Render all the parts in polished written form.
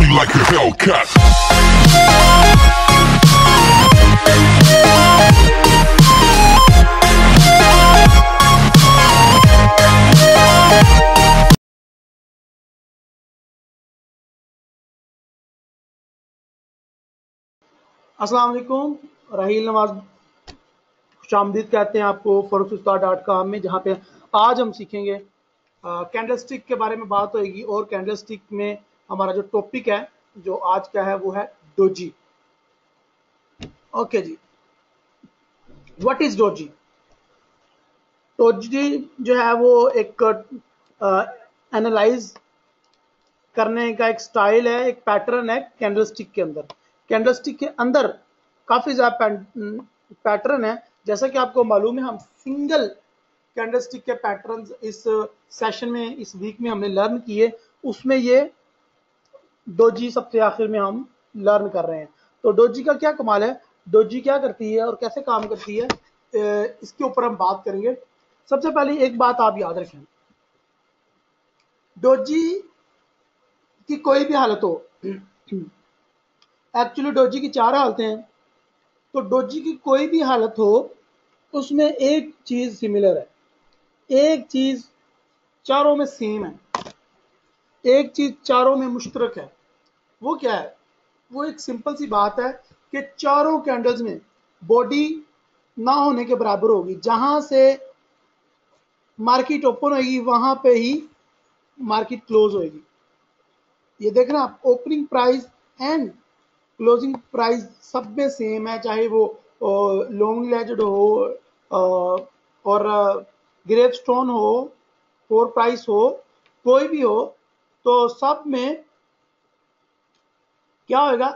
me like a Hellcat. अस्सलाम वालेकुम। राहील नवाज खुशामदीद कहते हैं आपको forex-usta.com में, जहाँ पे आज हम सीखेंगे कैंडलस्टिक के बारे में बात होगी। और कैंडलस्टिक में हमारा जो टॉपिक है जो आज का है वो है डोजी। ओके जी, व्हाट इज डोजी? डोजी जो है वो एक एनालाइज करने का एक स्टाइल है, एक पैटर्न है कैंडलस्टिक के अंदर। कैंडलस्टिक के अंदर काफी ज्यादा पैटर्न है। जैसा कि आपको मालूम है, हम सिंगल कैंडलस्टिक के पैटर्न्स इस सेशन में, इस वीक में हमने लर्न किए। उसमें ये डोजी सबसे आखिर में हम लर्न कर रहे हैं। तो डोजी का क्या कमाल है, डोजी क्या करती है और कैसे काम करती है, इसके ऊपर हम बात करेंगे। सबसे पहले एक बात आप याद रखें, डोजी की कोई भी हालत हो, एक्चुअली डोजी की चार हालतें हैं। तो डोजी की कोई भी हालत हो, उसमें एक चीज सिमिलर है, एक चीज चारों में सेम है, एक चीज चारों में मुश्तरक है। वो क्या है? वो एक सिंपल सी बात है कि चारों कैंडल्स में बॉडी ना होने के बराबर होगी। जहां से मार्केट ओपन होगी वहां पे ही मार्केट क्लोज होगी। ये देखना आप, opening price and closing price सब में सेम है, चाहे वो लॉन्ग लेजड हो और ग्रेव स्टोन हो, फोर प्राइस हो, कोई भी हो, तो सब में क्या होगा?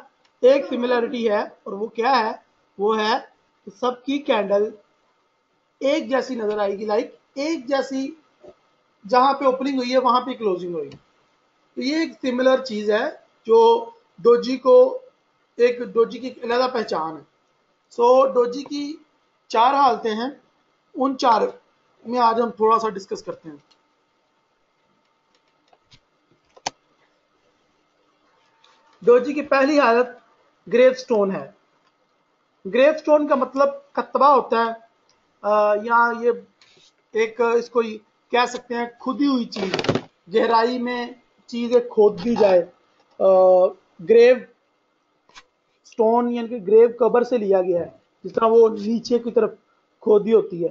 एक सिमिलरिटी है, और वो क्या है? वो है कि सबकी कैंडल एक जैसी नजर आएगी, लाइक एक जैसी, जहां पे ओपनिंग हुई है वहां पे क्लोजिंग हुई। तो ये एक सिमिलर चीज है जो डोजी को, एक डोजी की अलग पहचान है। सो डोजी की चार हालतें हैं, उन चार में आज हम थोड़ा सा डिस्कस करते हैं। डोजी की पहली हालत ग्रेव स्टोन है। ग्रेव स्टोन का मतलब कतबा होता है, या ये एक इसको कह सकते हैं खुदी हुई चीज, गहराई में चीज एक खोद दी जाए। ग्रेव स्टोन यानी कि ग्रेव कबर से लिया गया है, जिस तरह वो नीचे की तरफ खोदी होती है,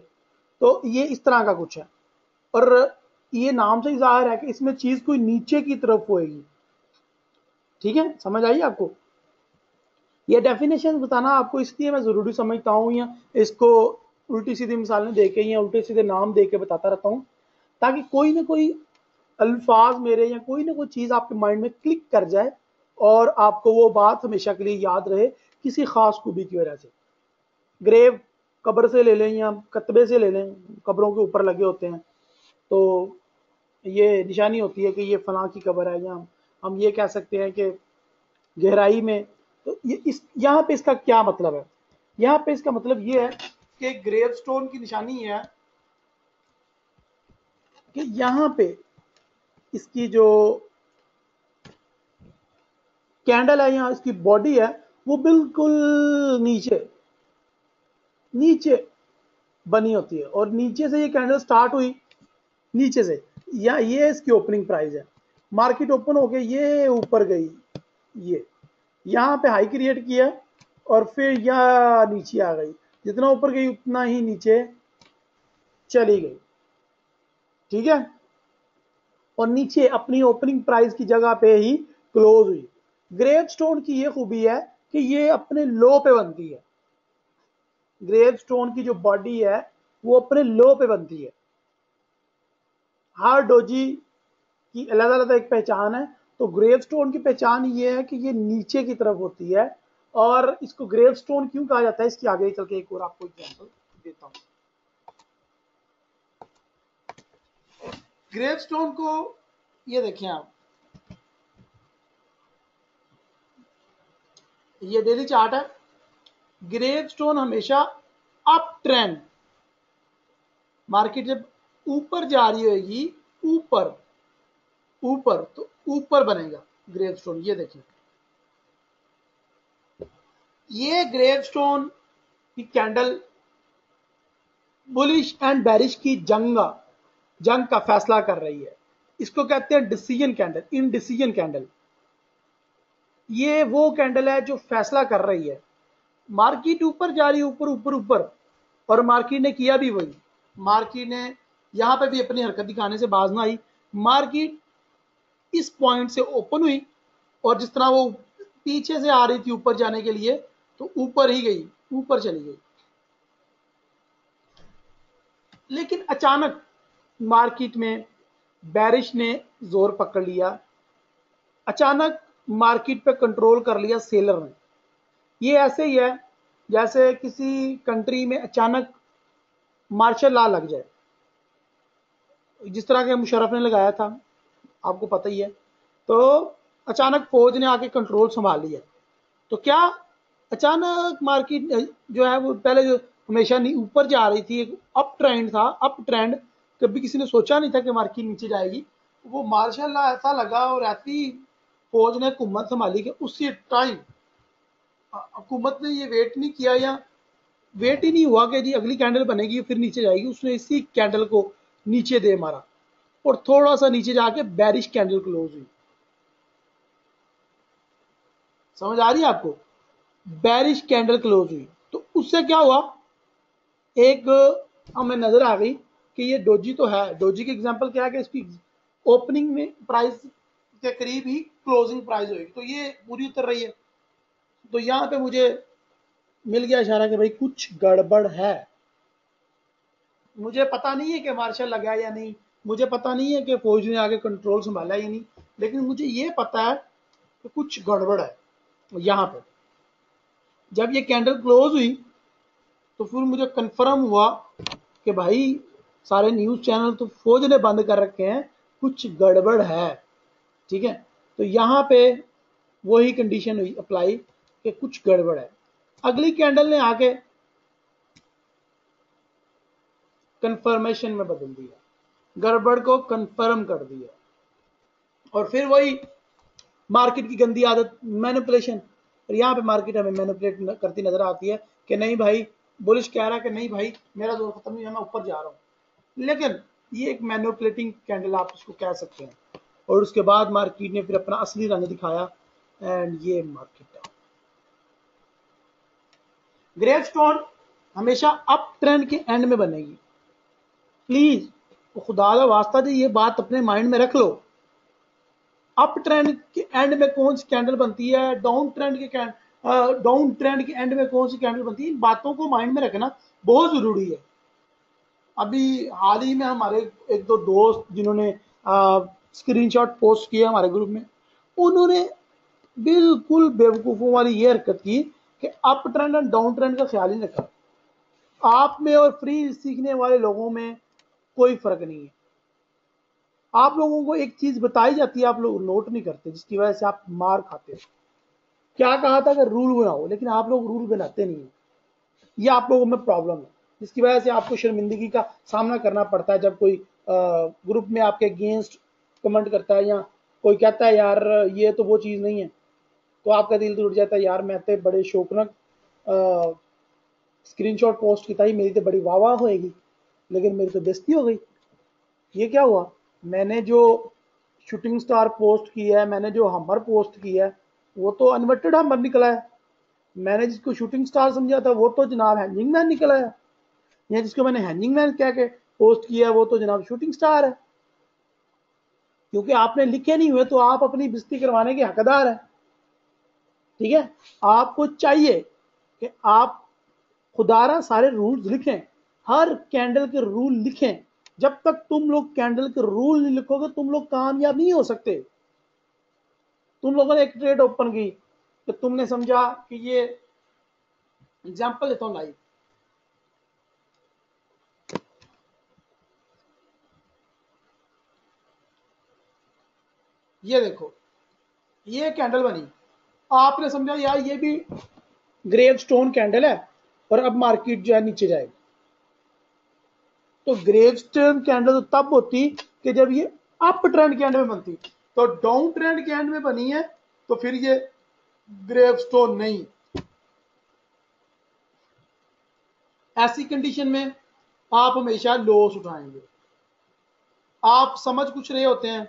तो ये इस तरह का कुछ है। और ये नाम से ही जाहिर है कि इसमें चीज कोई नीचे की तरफ होएगी। ठीक है, समझ आई आपको? ये डेफिनेशन बताना आपको इसलिए मैं जरूरी समझता हूँ, या इसको उल्टी सीधी मिसालें देके या उल्टे सीधे नाम देके बताता रहता हूँ, ताकि कोई ना कोई अल्फाज मेरे या कोई ना कोई चीज आपके माइंड में क्लिक कर जाए और आपको वो बात हमेशा के लिए याद रहे किसी खास खूबी की वजह से। ग्रेव कब्र से ले लें या कतबे से ले लें, कब्रों के ऊपर लगे होते हैं, तो ये निशानी होती है कि ये फलां की कब्र है, या हम ये कह सकते हैं कि गहराई में। तो ये इस यहाँ पे इसका क्या मतलब है? यहाँ पे इसका मतलब ये है कि ग्रेव स्टोन की निशानी है कि यहाँ पे इसकी जो कैंडल है, यहाँ इसकी बॉडी है, वो बिल्कुल नीचे नीचे बनी होती है। और नीचे से ये कैंडल स्टार्ट हुई नीचे से, या ये इसकी ओपनिंग प्राइस है। मार्केट ओपन होके ये ऊपर गई, ये यहाँ पे हाई क्रिएट किया और फिर यह नीचे आ गई। जितना ऊपर गई उतना ही नीचे चली गई। ठीक है, और नीचे अपनी ओपनिंग प्राइस की जगह पे ही क्लोज हुई। ग्रेव स्टोन की ये खूबी है कि ये अपने लो पे बनती है। ग्रेव स्टोन की जो बॉडी है वो अपने लो पे बनती है। हर डोजी की अलग अलग एक पहचान है। तो ग्रेव स्टोन की पहचान ये है कि ये नीचे की तरफ होती है। और इसको ग्रेव स्टोन क्यों कहा जाता है, इसकी आगे चल के एक और आपको एग्जांपल देता हूं। ग्रेव स्टोन को ये देखें आप, ये डेली चार्ट है। ग्रेव स्टोन हमेशा अप ट्रेंड, मार्केट जब ऊपर जा रही होगी, ऊपर ऊपर तो ऊपर बनेगा। ग्रेवस्टोन, ये देखिए, ये ग्रेवस्टोन की कैंडल बुलिश एंड बेरिश की जंग का फैसला कर रही है। इसको कहते हैं decision candle, in decision candle. ये वो कैंडल है जो फैसला कर रही है। मार्केट ऊपर जा रही है, ऊपर ऊपर ऊपर, और मार्केट ने किया भी वही। मार्केट ने यहां पे भी अपनी हरकत दिखाने से बाज ना आई। मार्केट इस पॉइंट से ओपन हुई और जिस तरह वो पीछे से आ रही थी ऊपर जाने के लिए, तो ऊपर ही गई, ऊपर चली गई। लेकिन अचानक मार्केट में बैरिश ने जोर पकड़ लिया। अचानक मार्केट पे कंट्रोल कर लिया सेलर ने। ये ऐसे ही है जैसे किसी कंट्री में अचानक मार्शल लॉ लग जाए, जिस तरह के मुशर्रफ ने लगाया था, आपको पता ही है। तो अचानक फौज ने आके कंट्रोल संभाल लिया, तो क्या अचानक मार्केट जो है वो पहले जो हमेशा ऊपर जा रही थी, एक अप ट्रेंड था, अप ट्रेंड, कभी किसी ने सोचा नहीं था कि मार्केट नीचे जाएगी। वो मार्शल लॉ ऐसा लगा और ऐसी फौज ने हुकूमत संभाली कि उसी टाइम हुकूमत ने ये वेट नहीं किया, या वेट ही नहीं हुआ कि जी अगली कैंडल बनेगी फिर नीचे जाएगी। उसने इसी कैंडल को नीचे दे मारा और थोड़ा सा नीचे जाके बैरिश कैंडल क्लोज हुई। समझ आ रही है आपको? बैरिश कैंडल क्लोज हुई तो उससे क्या हुआ, एक हमें नजर आ गई कि ये डोजी तो है। डोजी की एग्जांपल क्या है कि इसकी ओपनिंग में प्राइस के करीब ही क्लोजिंग प्राइस होगी, तो ये पूरी उतर रही है। तो यहां पे मुझे मिल गया इशारा कि भाई कुछ गड़बड़ है। मुझे पता नहीं है कि मार्शल लगा या नहीं, मुझे पता नहीं है कि फौज ने आगे कंट्रोल संभाला या नहीं, लेकिन मुझे ये पता है कि कुछ गड़बड़ है। यहां पे जब ये कैंडल क्लोज हुई तो फिर मुझे कंफर्म हुआ कि भाई सारे न्यूज चैनल तो फौज ने बंद कर रखे हैं, कुछ गड़बड़ है। ठीक है, तो यहां पे वही कंडीशन हुई अप्लाई कि कुछ गड़बड़ है। अगली कैंडल ने आके कंफर्मेशन में बदल दिया, गड़बड़ को कंफर्म कर दिया। और फिर वही मार्केट की गंदी आदत, मैनिपुलेशन। और यहां पे मार्केट हमें मैनिपुलेट करती नजर आती है कि नहीं भाई, बुलिश कह रहा है कि नहीं भाई मेरा जोर खत्म नहीं है, मैं ऊपर जा रहा हूं। लेकिन ये एक मैनिपुलेटिंग कैंडल आप इसको कह सकते हैं। और उसके बाद मार्केट ने फिर अपना असली रंग दिखाया एंड ये मार्केट डाउन। ग्रेवस्टोन हमेशा अप ट्रेंड के एंड में बनेगी। प्लीज खुदा का वास्ता जी ये बात अपने माइंड में रख लो। अप ट्रेंड के एंड में कौन सी कैंडल बनती है, डाउन ट्रेंड के एंड में कौन सी कैंडल बनती है, इन बातों को माइंड में रखना बहुत जरूरी है। अभी हाल ही में हमारे एक दो दोस्त जिन्होंने स्क्रीनशॉट पोस्ट किया हमारे ग्रुप में, उन्होंने बिल्कुल बेवकूफों वाली ये हरकत की कि अप ट्रेंड और डाउन ट्रेंड का ख्याल ही नहीं रखा। आप में और फ्री सीखने वाले लोगों में कोई फर्क नहीं है। आप लोगों को एक चीज बताई जाती है, आप लोग नोट नहीं करते, जिसकी वजह से आप मार खाते हो। क्या कहा था कि रूल बनाओ, लेकिन आप लोग रूल बनाते नहीं है। ये आप लोगों में प्रॉब्लम है, जिसकी वजह से आपको शर्मिंदगी का सामना करना पड़ता है जब कोई ग्रुप में आपके अगेंस्ट कमेंट करता है या कोई कहता है यार ये तो वो चीज नहीं है, तो आपका दिल टूट जाता है। यार मैं तो बड़े शौकनक स्क्रीनशॉट पोस्ट की था, मेरी तो बड़ी वाह वाह होएगी, लेकिन मेरी तो बेइज्जती हो गई। ये क्या हुआ? मैंने जो शूटिंग स्टार पोस्ट की है, मैंने जो हमर पोस्ट की है, वो तो अनवर्टेड हमर निकला है। मैंने जिसको शूटिंग स्टार समझा था वो तो जनाब हैंगिंग मैन निकला है, या जिसको मैंने हैंगिंग मैन कह के पोस्ट किया है वो तो जनाब शूटिंग स्टार है। क्योंकि आपने लिखे नहीं हुए तो आप अपनी बेइज्जती करवाने के हकदार हैं। ठीक है, आपको चाहिए कि आप खुदारा सारे रूल्स लिखें, हर कैंडल के रूल लिखें। जब तक तुम लोग कैंडल के रूल नहीं लिखोगे तुम लोग कामयाब नहीं हो सकते। तुम लोगों ने एक ट्रेड ओपन की तो तुमने समझा कि ये एग्जांपल लेता हूं लाइव, ये देखो ये कैंडल बनी, आपने समझा यार ये भी ग्रेव स्टोन कैंडल है और अब मार्केट जो है नीचे जाएगी। तो ग्रेव स्टोन कैंडल तो तब होती कि जब ये अप ट्रेंड कैंडल बनती। तो डाउन ट्रेंड के एंड में बनी है तो फिर ये ग्रेवस्टोन नहीं। ऐसी कंडीशन में आप हमेशा लॉस उठाएंगे। आप समझ कुछ रहे होते हैं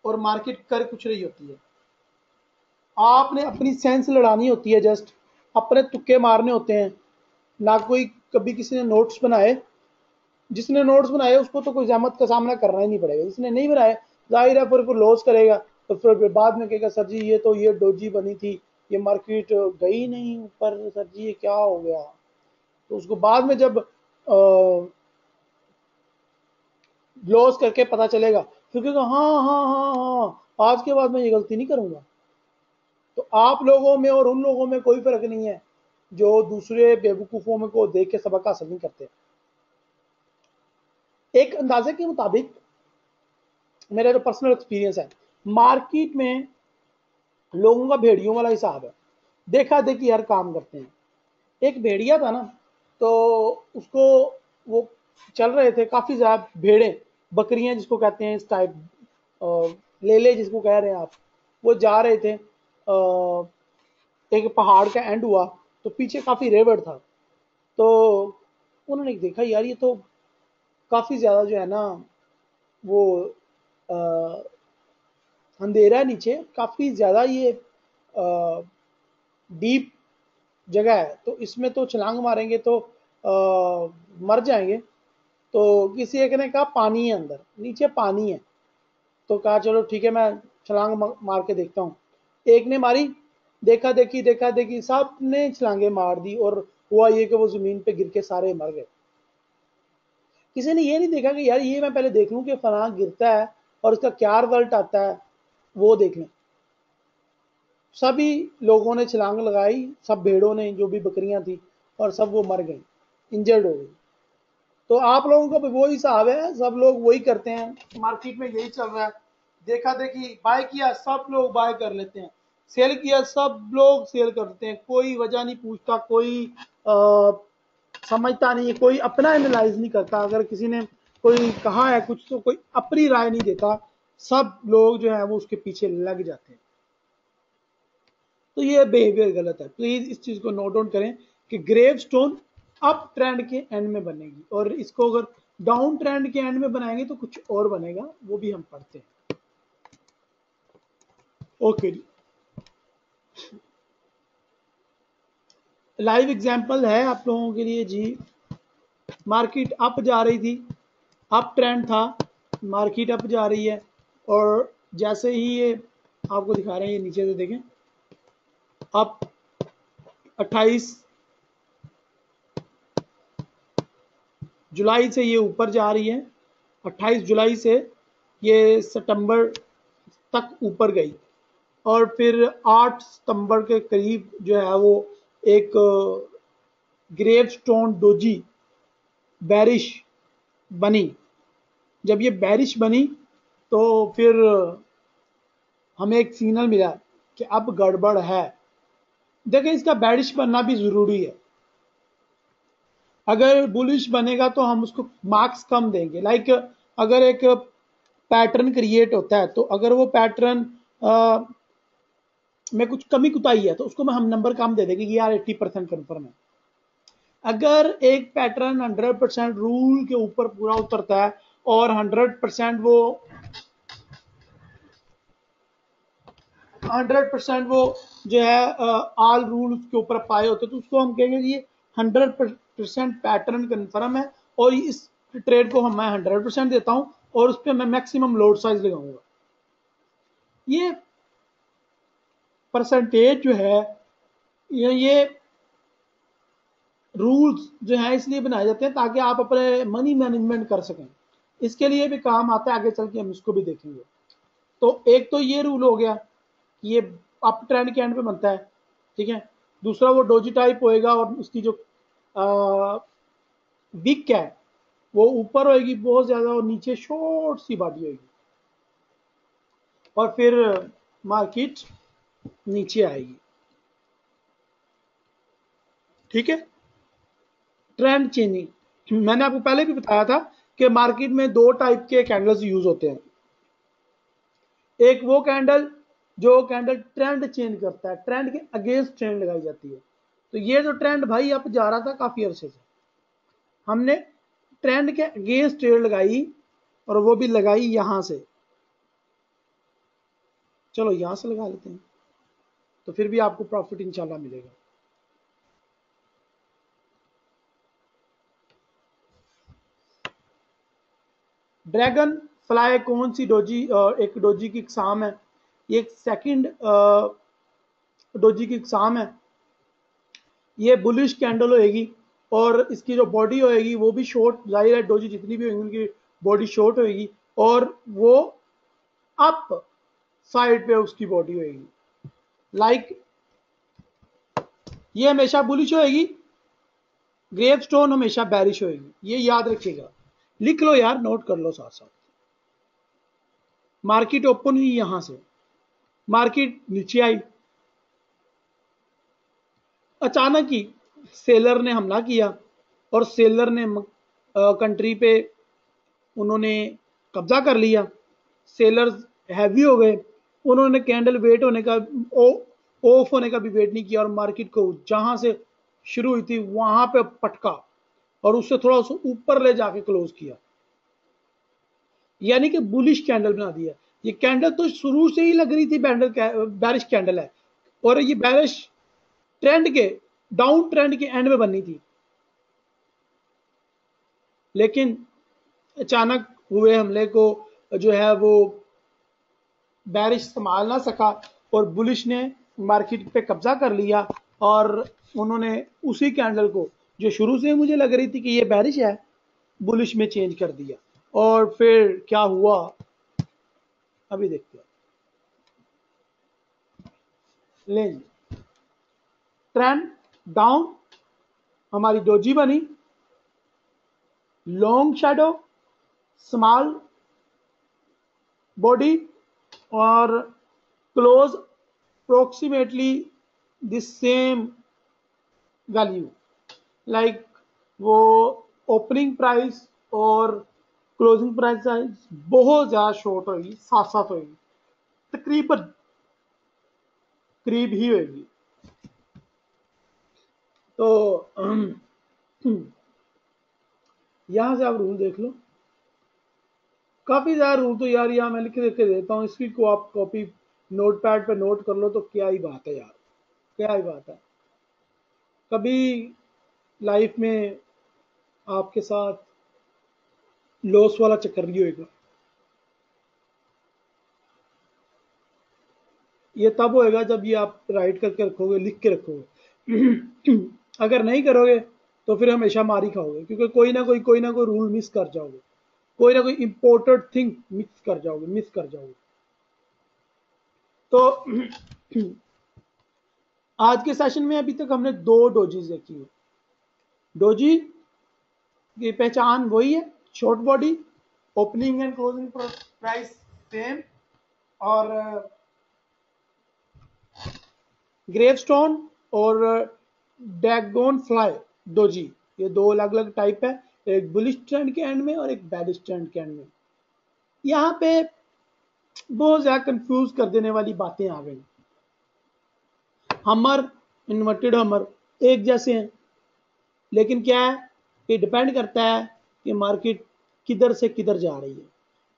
और मार्केट कर कुछ रही होती है। आपने अपनी सेंस लड़ानी होती है, जस्ट अपने तुक्के मारने होते हैं ना। कोई कभी किसी ने नोट्स बनाए, जिसने नोट्स बनाए उसको तो कोई जहमत का सामना करना ही नहीं पड़ेगा। जिसने नहीं बनाए जाहिर है फिर लॉस करेगा, तो फिर बाद में कहेगा सर जी ये तो ये डोजी बनी थी, ये मार्केट गई नहीं ऊपर, सर जी ये क्या हो गया। तो उसको बाद में जब लॉस करके पता चलेगा फिर कहेगा हाँ हाँ हाँ हाँ आज के बाद मैं ये गलती नहीं करूंगा। तो आप लोगों में और उन लोगों में कोई फर्क नहीं है जो दूसरे बेवकूफों में को देख के सबक हासिल नहीं करते। एक अंदाजे के मुताबिक मेरा जो पर्सनल एक्सपीरियंस है, मार्केट में लोगों का भेड़ियों वाला हिसाब है, देखा देखी हर काम करते हैं। एक भेड़िया था ना, तो उसको वो चल रहे थे काफी ज्यादा भेड़े, बकरियां जिसको कहते हैं इस टाइप, लेले जिसको कह रहे हैं आप, वो जा रहे थे। एक पहाड़ का एंड हुआ तो पीछे काफी रेवड़ था, तो उन्होंने देखा यार ये तो काफी ज्यादा जो है ना वो अंधेरा है नीचे, काफी ज्यादा ये डीप जगह है, तो इसमें तो छलांग मारेंगे तो मर जाएंगे। तो किसी एक ने कहा पानी है अंदर, नीचे पानी है। तो कहा चलो ठीक है मैं छलांग मार के देखता हूँ। एक ने मारी, देखा देखी सब ने छलांगे मार दी और हुआ ये कि वो जमीन पे गिर के सारे मर गए। किसी ने ये नहीं देखा कि यार ये मैं पहले देख लूं कि फलां गिरता है और उसका क्या रिजल्ट आता है, वो देख लें। सभी लोगों ने छलांग लगाई, सब भेड़ों ने जो भी बकरियां थी, और सब वो मर गई, इंजर्ड हो गई। तो आप लोगों का भी वही हिसाब है, सब लोग वही करते हैं, मार्केट में यही चल रहा है। देखा देखी बाय किया सब लोग बाय कर लेते हैं, सेल किया सब लोग सेल करते हैं, कोई वजह नहीं पूछता, कोई समझता नहीं है, कोई अपना एनालाइज नहीं करता। अगर किसी ने कोई कहा है कुछ तो कोई अपनी राय नहीं देता, सब लोग जो है वो उसके पीछे लग जाते हैं। तो ये बिहेवियर गलत है। प्लीज इस चीज को नोट डाउन करें कि ग्रेव स्टोन अप ट्रेंड के एंड में बनेगी, और इसको अगर डाउन ट्रेंड के एंड में बनाएंगे तो कुछ और बनेगा, वो भी हम पढ़ते हैं। ओके जी, लाइव एग्जांपल है आप लोगों के लिए जी। मार्केट अप जा रही थी, अप ट्रेंड था, मार्केट अप जा रही है, और जैसे ही ये आपको दिखा रहे हैं, ये नीचे से देखें, अप 28 जुलाई से ये ऊपर जा रही है, 28 जुलाई से ये सितंबर तक ऊपर गई, और फिर 8 सितंबर के करीब जो है वो एक ग्रेव स्टोन डोजी बैरिश बनी। जब ये बैरिश बनी तो फिर हमें एक सिग्नल मिला कि अब गड़बड़ है। देखिए इसका बैरिश बनना भी जरूरी है, अगर बुलिश बनेगा तो हम उसको मार्क्स कम देंगे। लाइक अगर एक पैटर्न क्रिएट होता है, तो अगर वो पैटर्न में कुछ कमी कुताई है तो उसको हम नंबर कम दे देंगे कि यार 80% कन्फर्म है। अगर एक पैटर्न 100% रूल के ऊपर पूरा उतरता है और 100% वो जो है ऑल रूल के ऊपर पाए होते, तो उसको हम कहेंगे कि ये 100% पैटर्न कन्फर्म है, और इस ट्रेड को मैं 100% देता हूं और उस पर मैं मैक्सिमम लोड साइज लगाऊंगा। ये परसेंटेज जो है, ये रूल्स जो है इसलिए बनाए जाते हैं ताकि आप अपने मनी मैनेजमेंट कर सकें। इसके लिए भी काम आता है, आगे चल के हम इसको भी देखेंगे। तो एक तो ये रूल हो गया कि ये अप ट्रेंड के एंड पे बनता है, ठीक है। दूसरा वो डोजी टाइप होएगा और उसकी जो विक है वो ऊपर होएगी बहुत ज्यादा और नीचे शॉर्ट सी बॉडी होएगी, और फिर मार्केट नीचे आएगी, ठीक है। ट्रेंड चेंजिंग मैंने आपको पहले भी बताया था कि मार्केट में दो टाइप के कैंडल्स यूज होते हैं। एक वो कैंडल जो कैंडल ट्रेंड चेंज करता है, ट्रेंड के अगेंस्ट ट्रेंड लगाई जाती है। तो ये जो ट्रेंड भाई अब जा रहा था काफी अरसे से, हमने ट्रेंड के अगेंस्ट ट्रेड लगाई, और वो भी लगाई यहां से। चलो यहां से लगा लेते हैं, तो फिर भी आपको प्रॉफिट इंशाल्लाह मिलेगा। ड्रैगन फ्लाई कौन सी डोजी, एक डोजी की इकसाम है, ये एक सेकंड डोजी की इकसाम है। ये बुलिश कैंडल होएगी, और इसकी जो बॉडी होएगी वो भी शॉर्ट, जाहिर है डोजी जितनी भी होगी उनकी बॉडी शॉर्ट होएगी, और वो अप साइड पे उसकी बॉडी होएगी। लाइक ये हमेशा बुलिश होएगी, ग्रेवस्टोन हमेशा बैरिश होएगी, ये याद रखिएगा, लिख लो यार, नोट कर लो साथ साथ। मार्केट ओपन हुई यहां से, मार्केट नीचे आई, अचानक ही सेलर ने हमला किया, और सेलर ने कंट्री पे उन्होंने कब्जा कर लिया। सेलर्स हैवी हो गए, उन्होंने कैंडल वेट होने का, ऑफ होने का भी वेट नहीं किया, और मार्केट को जहां से शुरू हुई थी वहां पे पटका, और उससे थोड़ा सा ऊपर ले जाके क्लोज किया, यानी कि बुलिश कैंडल बना दिया। ये कैंडल तो शुरू से ही लग रही थी बैरिश कैंडल है, और ये बैरिश ट्रेंड के, डाउन ट्रेंड के एंड में बननी थी, लेकिन अचानक हुए हमले को जो है वो बैरिश संभाल ना सका, और बुलिश ने मार्केट पे कब्जा कर लिया, और उन्होंने उसी कैंडल को जो शुरू से मुझे लग रही थी कि ये बैरिश है, बुलिश में चेंज कर दिया। और फिर क्या हुआ अभी देखते हैं। लें ट्रेंड डाउन, हमारी डोजी बनी, लॉन्ग शैडो, स्मॉल बॉडी, और close approximately the same value, like वो ओपनिंग प्राइस और क्लोजिंग प्राइस बहुत ज्यादा शॉर्ट होगी, साथ साथ होगी, तकरीबन करीब ही होगी। तो यहां से आप रूल देख लो, काफी ज्यादा रूल तो यार यहाँ मैं लिख के देता हूँ, इसकी को आप कॉपी नोटपैड पे नोट कर लो, तो क्या ही बात है यार, क्या ही बात है। कभी लाइफ में आपके साथ लॉस वाला चक्कर नहीं होएगा, ये तब होएगा जब ये आप राइट करके रखोगे, लिख के रखोगे। अगर नहीं करोगे तो फिर हमेशा मार ही खाओगे, क्योंकि कोई ना कोई रूल मिस कर जाओगे, कोई ना कोई इंपॉर्टेंट थिंग मिस कर जाओगे। तो आज के सेशन में अभी तक हमने दो डोजीज देखी है। डोजी की पहचान वही है, short body, opening and closing price same, और ग्रेवस्टोन और ड्रैगन फ्लाई डोजी, ये दो अलग अलग टाइप है, एक बुलिश ट्रेंड के एंड में और एक बैरिश ट्रेंड के एंड में। यहाँ पे बहुत ज्यादा कंफ्यूज कर देने वाली बातें आ गई। हमर, इन्वर्टेड हमर एक जैसे हैं, लेकिन क्या है, ये डिपेंड करता है कि मार्केट किधर से किधर जा रही है,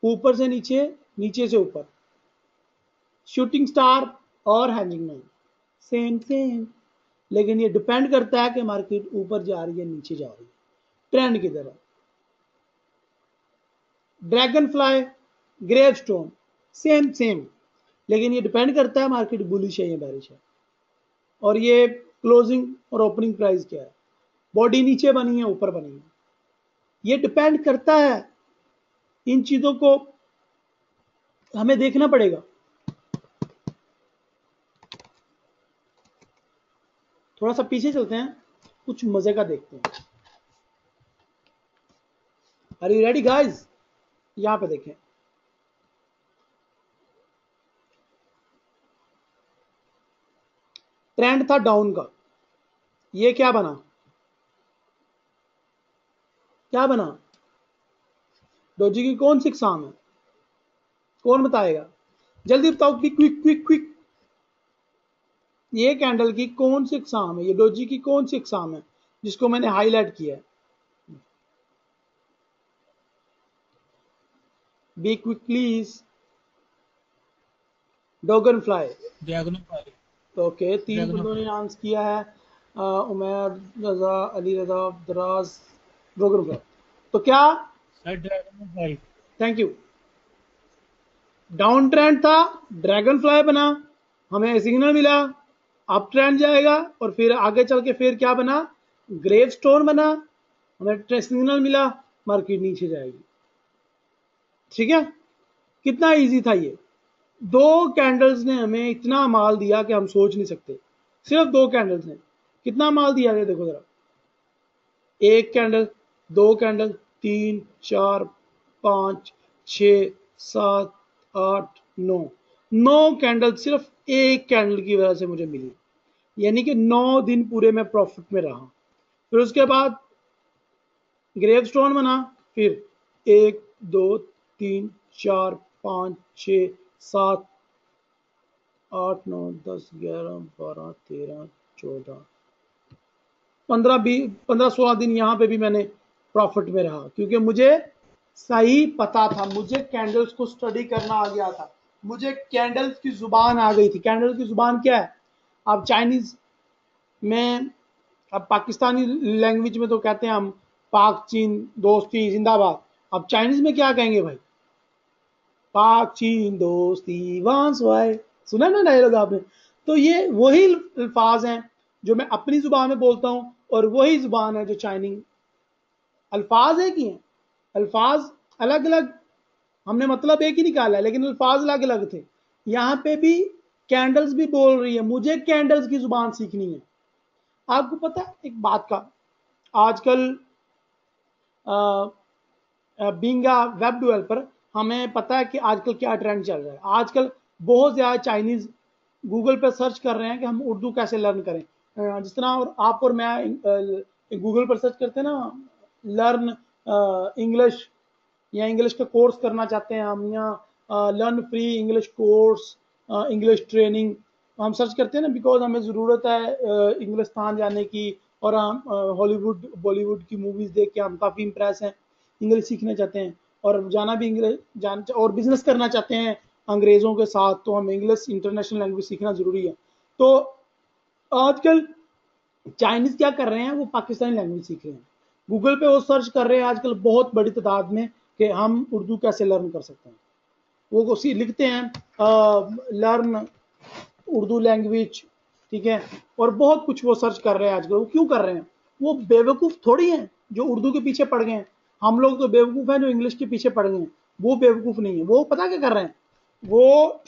ऊपर से नीचे, नीचे से ऊपर। शूटिंग स्टार और हैंगिंग मैन सेम सेम, लेकिन ये डिपेंड करता है कि मार्केट ऊपर जा रही है नीचे जा रही है, ट्रेंड किधर है। Dragon fly, gravestone same same, लेकिन ये डिपेंड करता है मार्केट बुलिश है या बैरिश है, और ये क्लोजिंग और ओपनिंग प्राइस क्या है, बॉडी नीचे बनी है ऊपर बनी है, ये डिपेंड करता है। इन चीजों को हमें देखना पड़ेगा। थोड़ा सा पीछे चलते हैं, कुछ मजे का देखते हैं। Are you ready guys? यहां पे देखें, ट्रेंड था डाउन का, ये क्या बना, क्या बना, डोजी की कौन सी इकसाम है, कौन बताएगा? जल्दी बताओ, क्विक क्विक क्विक क्विक। ये कैंडल की कौन सी इकसाम है, ये डोजी की कौन सी इकसाम है जिसको मैंने हाईलाइट किया है? Be quick please. Dragon fly. Okay, 3 बंदों ने आंसर किया है, उमर, रजा, अली रजा, दराज, ड्रैगन फ्लाई। तो क्या? Thank you. डाउन ट्रेंड था, ड्रैगन फ्लाई बना, हमें सिग्नल मिला, अप ट्रेंड जाएगा, और फिर आगे चल के फिर क्या बना? ग्रेव स्टोन बना, हमें सिग्नल मिला, मार्केट नीचे जाएगी। ठीक है, कितना इजी था ये। 2 कैंडल्स ने हमें इतना माल दिया कि हम सोच नहीं सकते। सिर्फ 2 कैंडल्स ने कितना माल दिया है, देखो जरा। 1 कैंडल, 2 कैंडल, 3, 4, 5, 6, 7, 8, 9। 9 कैंडल सिर्फ 1 कैंडल की वजह से मुझे मिली, यानी कि 9 दिन पूरे में प्रॉफिट में रहा। फिर उसके बाद ग्रेव स्टोन बना, फिर 1, 2, 3, 4, 5, 6, 7, 8, 9, 10, 11, 12, 13, 14, 15, 16 दिन यहां पे भी मैंने प्रॉफिट में रहा, क्योंकि मुझे सही पता था, मुझे कैंडल्स को स्टडी करना आ गया था, मुझे कैंडल्स की जुबान आ गई थी। कैंडल्स की जुबान क्या है? अब चाइनीज में, अब पाकिस्तानी लैंग्वेज में तो कहते हैं हम पाक चीन दोस्ती जिंदाबाद। अब चाइनीज में क्या कहेंगे भाई? पाक चीन दोस्ती वांस वाई। सुना ना डायलॉग आपने? तो ये वही अल्फाज हैं जो मैं अपनी जुबान में बोलता हूं, और वही जुबान है जो चाइनीज। अल्फाज एक ही हैं, अल्फाज अलग अलग, हमने मतलब एक ही निकाला है, लेकिन अल्फाज अलग अलग थे। यहां पे भी कैंडल्स भी बोल रही है, मुझे कैंडल्स की जुबान सीखनी है। आपको पता है एक बात का, आजकल बीइंग अ वेब डेवलपर हमें पता है कि आजकल क्या ट्रेंड चल रहा है। आजकल बहुत ज़्यादा चाइनीज़ गूगल पे सर्च कर रहे हैं कि हम उर्दू कैसे लर्न करें। जिस तरह और आप और मैं गूगल पर सर्च करते हैं ना, लर्न इंग्लिश, या इंग्लिश का कोर्स करना चाहते हैं हम, या learn free English course, English training हम सर्च करते हैं ना, बिकॉज हमें ज़रूरत है इंग्लिस्तान जाने की, और हम हॉलीवुड बॉलीवुड की मूवीज़ देख के हम काफ़ी इम्प्रेस हैं, इंग्लिश सीखना चाहते हैं, और जाना भी इंग्लिश जान, और बिजनेस करना चाहते हैं अंग्रेज़ों के साथ, तो हमें इंग्लिश इंटरनेशनल लैंग्वेज सीखना ज़रूरी है। तो आजकल चाइनीज़ क्या कर रहे हैं, वो पाकिस्तानी लैंग्वेज सीख रहे हैं। गूगल पे वो सर्च कर रहे हैं आजकल बहुत बड़ी तादाद में कि हम उर्दू कैसे लर्न कर सकते हैं। वो उसी लिखते हैं लर्न उर्दू लैंग्वेज, ठीक है, और बहुत कुछ वो सर्च कर रहे हैं आजकल। वो क्यों कर रहे हैं? वो बेवकूफ़ थोड़ी हैं जो उर्दू के पीछे पड़ गए हैं। हम लोग तो बेवकूफ़ हैं जो इंग्लिश के पीछे पड़ गए हैं। वो बेवकूफ़ नहीं है, वो पता क्या कर रहे हैं? वो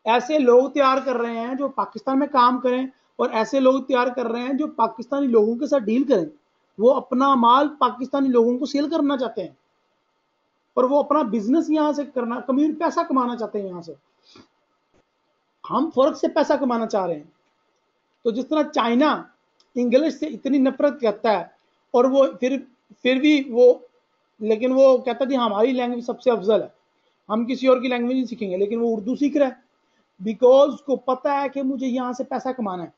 ऐसे लोग तैयार कर रहे हैं जो पाकिस्तान में काम करें, और ऐसे लोग तैयार कर रहे हैं जो पाकिस्तानी लोगों के साथ डील करें। वो अपना माल पाकिस्तानी लोगों को सेल करना चाहते हैं, और वो अपना बिजनेस यहां से करना, कम्युनिटी पैसा कमाना चाहते हैं यहां से। हम फर्क से पैसा कमाना चाह रहे हैं। तो जिस तरह चाइना इंग्लिश से इतनी नफरत करता है, और वो फिर भी वो, लेकिन वो कहता थी हमारी लैंग्वेज सबसे अफजल है, हम किसी और की लैंग्वेज नहीं सीखेंगे, लेकिन वो उर्दू सीख रहा है, बिकॉज उसको पता है कि मुझे यहाँ से पैसा कमाना है।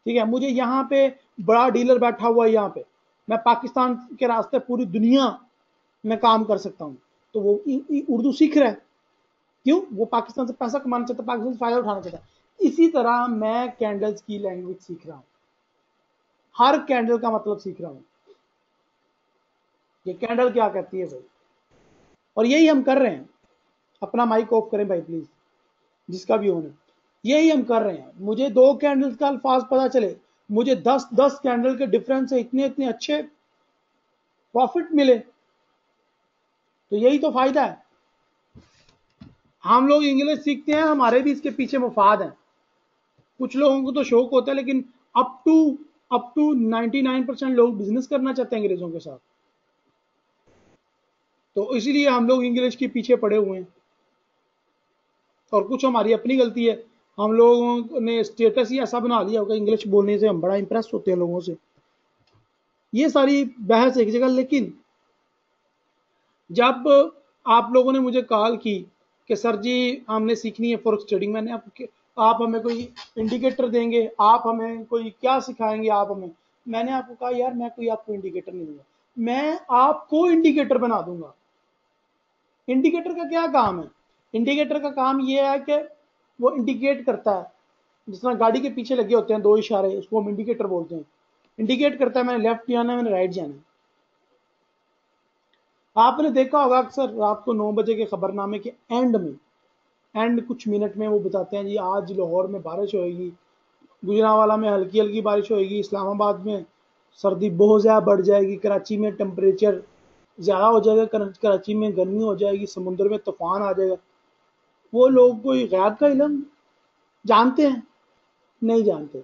ठीक है, मुझे यहाँ पे बड़ा डीलर बैठा हुआ है, यहाँ पे मैं पाकिस्तान के रास्ते पूरी दुनिया में काम कर सकता हूँ। तो वो उर्दू सीख रहा है, क्यों? वो पाकिस्तान से पैसा कमाना चाहता है, पाकिस्तान से फायदा उठाना चाहता है। इसी तरह मैं कैंडल्स की लैंग्वेज सीख रहा हूँ, हर कैंडल का मतलब सीख रहा हूँ, ये कैंडल क्या कहती है भाई, और यही हम कर रहे हैं। अपना माइक ऑफ करें भाई प्लीज, जिसका भी होना, यही हम कर रहे हैं। मुझे 2 कैंडल्स का अल्फाज पता चले, मुझे 10 कैंडल के डिफरेंस से इतने इतने अच्छे प्रॉफिट मिले, तो यही तो फायदा है। हम लोग इंग्लिश सीखते हैं, हमारे भी इसके पीछे मुफाद है। कुछ लोगों को तो शौक होता है, लेकिन अप टू 99% लोग बिजनेस करना चाहते हैं अंग्रेजों के साथ। तो इसीलिए हम लोग इंग्लिश के पीछे पड़े हुए हैं, और कुछ हमारी अपनी गलती है। हम लोगों ने स्टेटस ही ऐसा बना लिया होगा, इंग्लिश बोलने से हम बड़ा इंप्रेस होते हैं लोगों से। ये सारी बहस एक जगह, लेकिन जब आप लोगों ने मुझे कॉल की कि सर जी हमने सीखनी है फॉरेक्स ट्रेडिंग, मैंने आप हमें कोई इंडिकेटर देंगे, आप हमें कोई क्या सिखाएंगे आप हमें। मैंने आपको कहा यार मैं कोई आपको इंडिकेटर नहीं दूंगा, मैं आपको इंडिकेटर बना दूंगा। इंडिकेटर का क्या काम है? इंडिकेटर का काम यह है कि वो इंडिकेट करता है, जिस तरह गाड़ी के पीछे लगे होते हैं दो इशारे, उसको हम इंडिकेटर बोलते हैं। इंडिकेट करता है मैंने लेफ्ट जाना है, मैंने राइट जाना है। आपने देखा होगा अक्सर रात को 9 बजे के खबरनामे के एंड कुछ मिनट में वो बताते हैं जी आज लाहौर में बारिश होएगी, गुजरांवाला में हल्की हल्की बारिश होएगी, इस्लामाबाद में सर्दी बहुत ज़्यादा बढ़ जाएगी, कराची में टेम्परेचर ज़्यादा हो जाएगा, कराची में गर्मी हो जाएगी, समुद्र में तूफान आ जाएगा। वो लोग कोई गैब का इलम जानते हैं? नहीं जानते।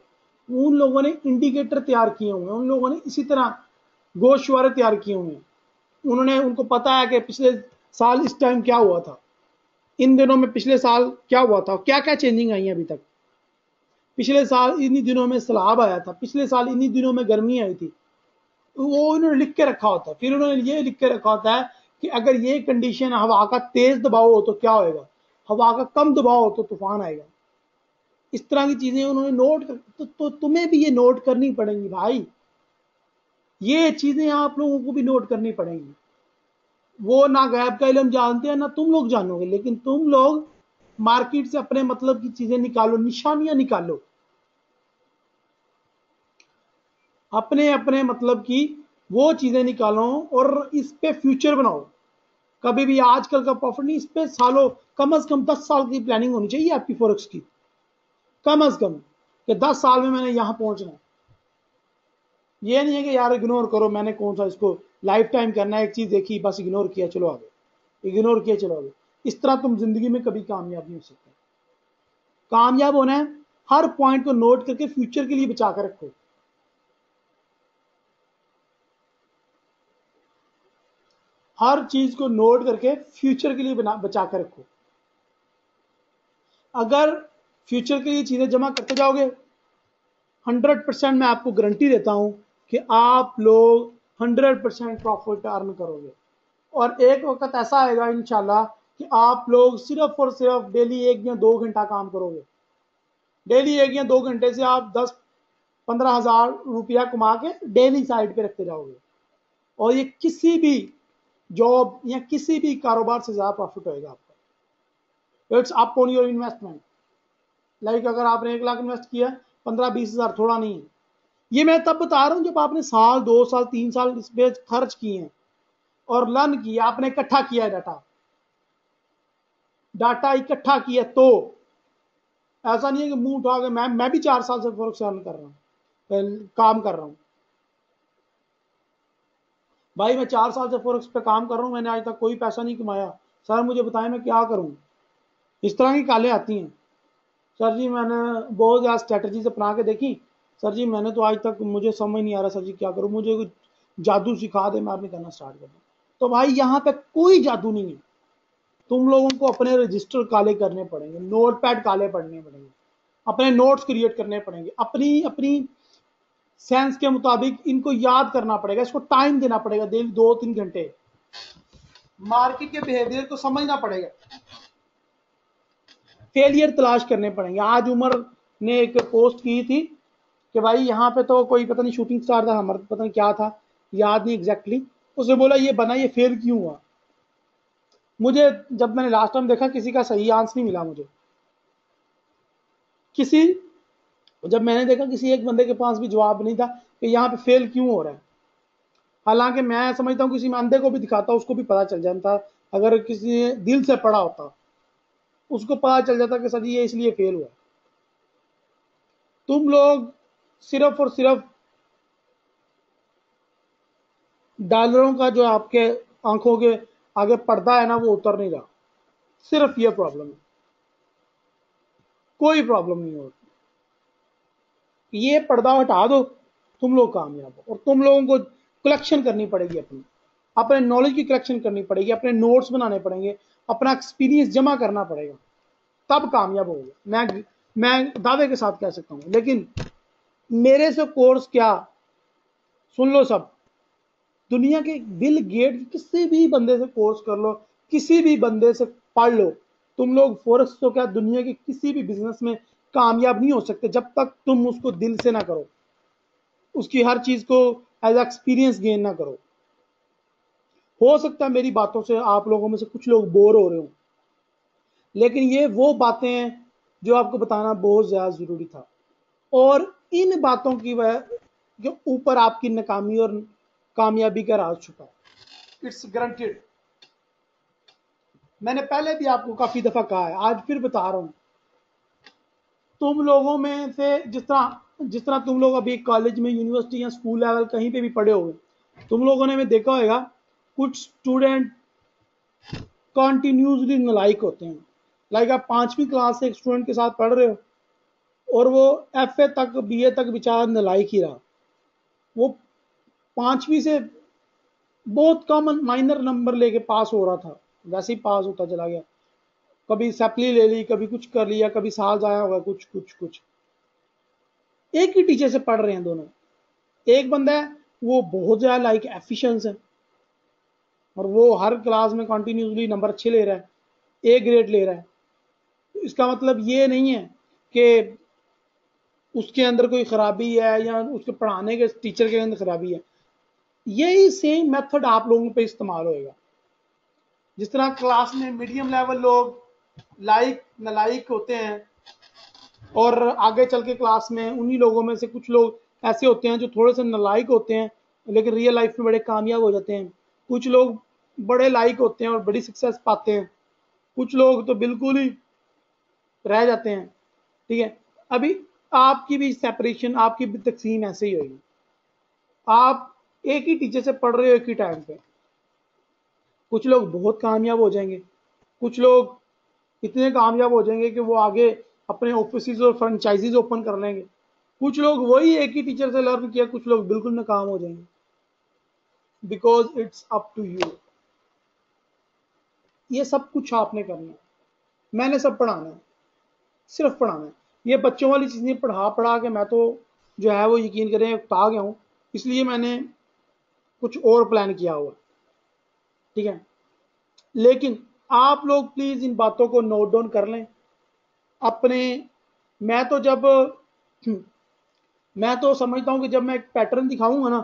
उन लोगों ने इंडिकेटर तैयार किए हुए हैं, उन लोगों ने इसी तरह गोशवारे तैयार किए हुए हैं। उन्होंने उनको पता है कि पिछले साल इस टाइम क्या हुआ था, इन दिनों में पिछले साल क्या हुआ था, क्या क्या चेंजिंग आई है अभी तक। पिछले साल इन्हीं दिनों में सैलाब आया था, पिछले साल इन्हीं दिनों में गर्मी आई थी, वो उन्होंने लिख के रखा होता है। फिर उन्होंने ये लिख के रखा होता है कि अगर ये कंडीशन हवा का तेज दबाव हो तो क्या होएगा, हवा का कम दबाव हो तो तूफान आएगा। इस तरह की चीजें उन्होंने नोट कर, तो तुम्हें भी ये नोट करनी पड़ेंगी भाई, ये चीजें आप लोगों को भी नोट करनी पड़ेंगी। वो ना गैब का इलम जानते हैं ना तुम लोग जानोगे, लेकिन तुम लोग मार्केट से अपने मतलब की चीजें निकालो, निशानियां निकालो, अपने अपने मतलब की वो चीजें निकालो और इस पे फ्यूचर बनाओ। कभी भी आजकल का प्रॉफिट नहीं, इस पे सालों, कम से कम 10 साल की प्लानिंग होनी चाहिए आपकी फॉरेक्स की, कम से कम कि 10 साल में मैंने यहां पहुंचना है। ये नहीं है कि यार इग्नोर करो, मैंने कौन सा इसको लाइफ टाइम करना है, एक चीज देखी बस इग्नोर किया चलो आगे, इग्नोर किया चलो आगे। इस तरह तुम जिंदगी में कभी कामयाब नहीं हो सकते। कामयाब होना है हर पॉइंट को नोट करके फ्यूचर के लिए बचा कर रखो, हर चीज को नोट करके फ्यूचर के लिए बचा कर रखो। अगर फ्यूचर के लिए चीजें जमा करते जाओगे 100% मैं आपको गारंटी देता हूं कि आप लोग 100% प्रॉफिट अर्न करोगे। और एक वक्त ऐसा आएगा इंशाल्लाह कि आप लोग सिर्फ और सिर्फ डेली 1 या 2 घंटा काम करोगे, डेली 1 या 2 घंटे से आप 10-15 हज़ार रुपया कमा के डेली साइड पे रखते जाओगे, और ये किसी भी जॉब या किसी भी कारोबार से ज्यादा प्रॉफिट होएगा आपका। It's up on your investment. Like अगर आपने 1 लाख इन्वेस्ट किया, 15-20 हज़ार थोड़ा नहीं है। ये मैं तब बता रहा हूं जब आपने साल 2 साल 3 साल इस पे खर्च किए हैं और लर्न किया, आपने इकट्ठा किया है डाटा, डाटा इकट्ठा किया। तो ऐसा नहीं है कि मुंह उठा के मैं भी 4 साल से फॉरेक्स अर्न कर रहा हूं, काम कर रहा हूं भाई, मैं 4 साल से फॉरेक्स पे काम कर रहा हूं, मैंने आज तक कोई पैसा नहीं कमाया। सर मुझे बताएं मैं क्या करूं? इस तरह की कॉलें आती हैं, सर जी मैंने बहुत ज़्यादा स्ट्रेटजीज अपना के देखी, सर जी मैंने तो आज तक मुझे समझ नहीं आ रहा, सर जी क्या करूं, मुझे कुछ जादू सिखा दे, मैं आपने करना स्टार्ट कर दूं। तो भाई यहाँ पे कोई जादू नहीं है, तुम लोगों को अपने रजिस्टर काले करने पड़ेंगे, नोट पैड काले पढ़ने पड़ेंगे, अपने नोट्स क्रिएट करने पड़ेंगे, अपनी अपनी सेंस के मुताबिक इनको याद करना पड़ेगा, इसको टाइम देना पड़ेगा, 2-3 घंटे, मार्केट के बिहेवियर को समझना पड़ेगा, फेलियर तलाश करने पड़ेंगे। आज उमर ने एक पोस्ट की थी कि भाई यहाँ पे तो कोई पता नहीं शूटिंग स्टार था, हमारा पता नहीं क्या था, याद नहीं एग्जैक्टली, उसने बोला ये बना, ये फेल क्यों हुआ। मुझे जब मैंने लास्ट टाइम देखा किसी का सही आंसर नहीं मिला मुझे, किसी जब मैंने देखा किसी एक बंदे के पास भी जवाब नहीं था कि यहाँ पे फेल क्यों हो रहा है। हालांकि मैं समझता हूँ किसी में अंधे को भी दिखाता उसको भी पता चल जाता, अगर किसी ने दिल से पढ़ा होता उसको पता चल जाता कि सर जी ये इसलिए फेल हुआ। तुम लोग सिर्फ और सिर्फ डॉलरों का जो आपके आंखों के आगे पर्दा है ना वो उतर नहीं रहा, सिर्फ ये प्रॉब्लम है, कोई प्रॉब्लम नहीं होती। ये पर्दा हटा दो, तुम लोग कामयाब हो। और तुम लोगों को कलेक्शन करनी पड़ेगी, अपने नॉलेज की कलेक्शन करनी पड़ेगी, अपने नोट्स बनाने पड़ेंगे, अपना एक्सपीरियंस जमा करना पड़ेगा, तब कामयाब होगा। मैं दावे के साथ कह सकता हूं। लेकिन मेरे से कोर्स क्या, सुन लो सब, दुनिया के बिल गेट किसी भी बंदे से कोर्स कर लो, किसी भी बंदे से पढ़ लो, तुम लोग फॉरेक्स तो क्या दुनिया के किसी भी बिजनेस में कामयाब नहीं हो सकते जब तक तुम उसको दिल से ना करो, उसकी हर चीज को एज एक्सपीरियंस गेन ना करो। हो सकता है मेरी बातों से आप लोगों में से कुछ लोग बोर हो रहे हो, लेकिन ये वो बातें हैं जो आपको बताना बहुत ज्यादा जरूरी था। और इन बातों की वजह के ऊपर आपकी नाकामी और कामयाबी का राज छुपा है। It's guaranteed. मैंने पहले भी आपको काफी दफा कहा है, आज फिर बता रहा हूं। तुम लोगों में से जिस तरह तुम लोग अभी कॉलेज में, यूनिवर्सिटी या स्कूल लेवल कहीं पे भी पढ़े होगे, तुम लोगों ने देखा होगा कुछ स्टूडेंट कॉन्टिन्यूसली नालायक होते हैं। लाइक आप 5वीं क्लास से एक स्टूडेंट के साथ पढ़ रहे हो और वो FA तक, BA तक बेचारा नालायक ही रहा। वो 5वीं से बहुत कम माइनर नंबर लेके पास हो रहा था, वैसे ही पास होता चला गया। कभी सप्ली ले ली, कभी कुछ कर लिया, कभी साल जाया होगा, कुछ कुछ कुछ। एक ही टीचर से पढ़ रहे हैं दोनों। एक बंदा है वो बहुत ज्यादा लाइक एफिशिएंस है और वो हर क्लास में कंटिन्यूसली नंबर अच्छे ले रहा है, A ग्रेड ले रहा है। तो इसका मतलब ये नहीं है कि उसके अंदर कोई खराबी है या उसके पढ़ाने के टीचर के अंदर खराबी है। यही सेम मेथड आप लोगों पे इस्तेमाल होएगा। जिस तरह क्लास में मीडियम लेवल लोग लाइक नालायक होते हैं और आगे चल के क्लास में उन्हीं लोगों में से कुछ लोग ऐसे होते हैं जो थोड़े से नालायक होते हैं लेकिन रियल लाइफ में बड़े कामयाब हो जाते हैं। कुछ लोग बड़े लाइक होते हैं और बड़ी सक्सेस पाते हैं, कुछ लोग तो बिल्कुल ही रह जाते हैं। ठीक है, अभी आपकी भी सेपरेशन, आपकी भी तकसीम ऐसे ही होगी। आप एक ही टीचर से पढ़ रहे हो एक ही टाइम पे, कुछ लोग बहुत कामयाब हो जाएंगे, कुछ लोग इतने कामयाब हो जाएंगे कि वो आगे अपने ऑफिस और फ्रेंचाइजीज ओपन कर लेंगे। कुछ लोग वही एक ही टीचर से लर्न किया, कुछ लोग बिल्कुल नाकाम हो जाएंगे। Because it's up to you. ये सब कुछ आपने करना है, मैंने सब पढ़ाना है, सिर्फ पढ़ाना है। ये बच्चों वाली चीजें पढ़ा पढ़ा के मैं तो जो है वो यकीन करें उकता गया हूं, इसलिए मैंने कुछ और प्लान किया हुआ। ठीक है, लेकिन आप लोग प्लीज इन बातों को नोट डाउन कर लें अपने। मैं तो जब मैं तो समझता हूं कि जब मैं एक पैटर्न दिखाऊंगा ना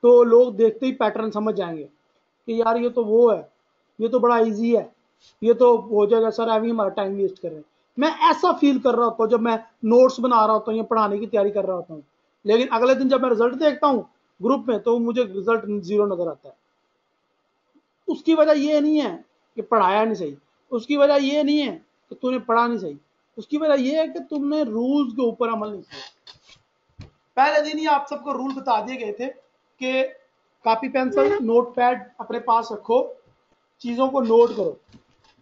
तो लोग देखते ही पैटर्न समझ जाएंगे कि यार ये तो वो है, ये तो बड़ा इजी है, ये तो हो जाएगा। सर अभी हमारा टाइम वेस्ट कर रहे हैं। मैं ऐसा फील कर रहा होता हूँ जब मैं नोट्स बना रहा होता हूँ या पढ़ाने की तैयारी कर रहा होता हूँ, लेकिन अगले दिन जब मैं रिजल्ट देखता हूँ ग्रुप में तो मुझे रिजल्ट 0 नजर आता है। उसकी वजह ये नहीं है कि पढ़ाया नहीं सही, उसकी वजह ये नहीं है कि तूने पढ़ा नहीं सही, उसकी वजह ये है कि तुमने रूल्स के ऊपर अमल नहीं किया। पहले दिन ही आप सबको रूल बता दिए गए थे कि कॉपी पेंसिल नोट पैड अपने पास रखो, चीजों को नोट करो।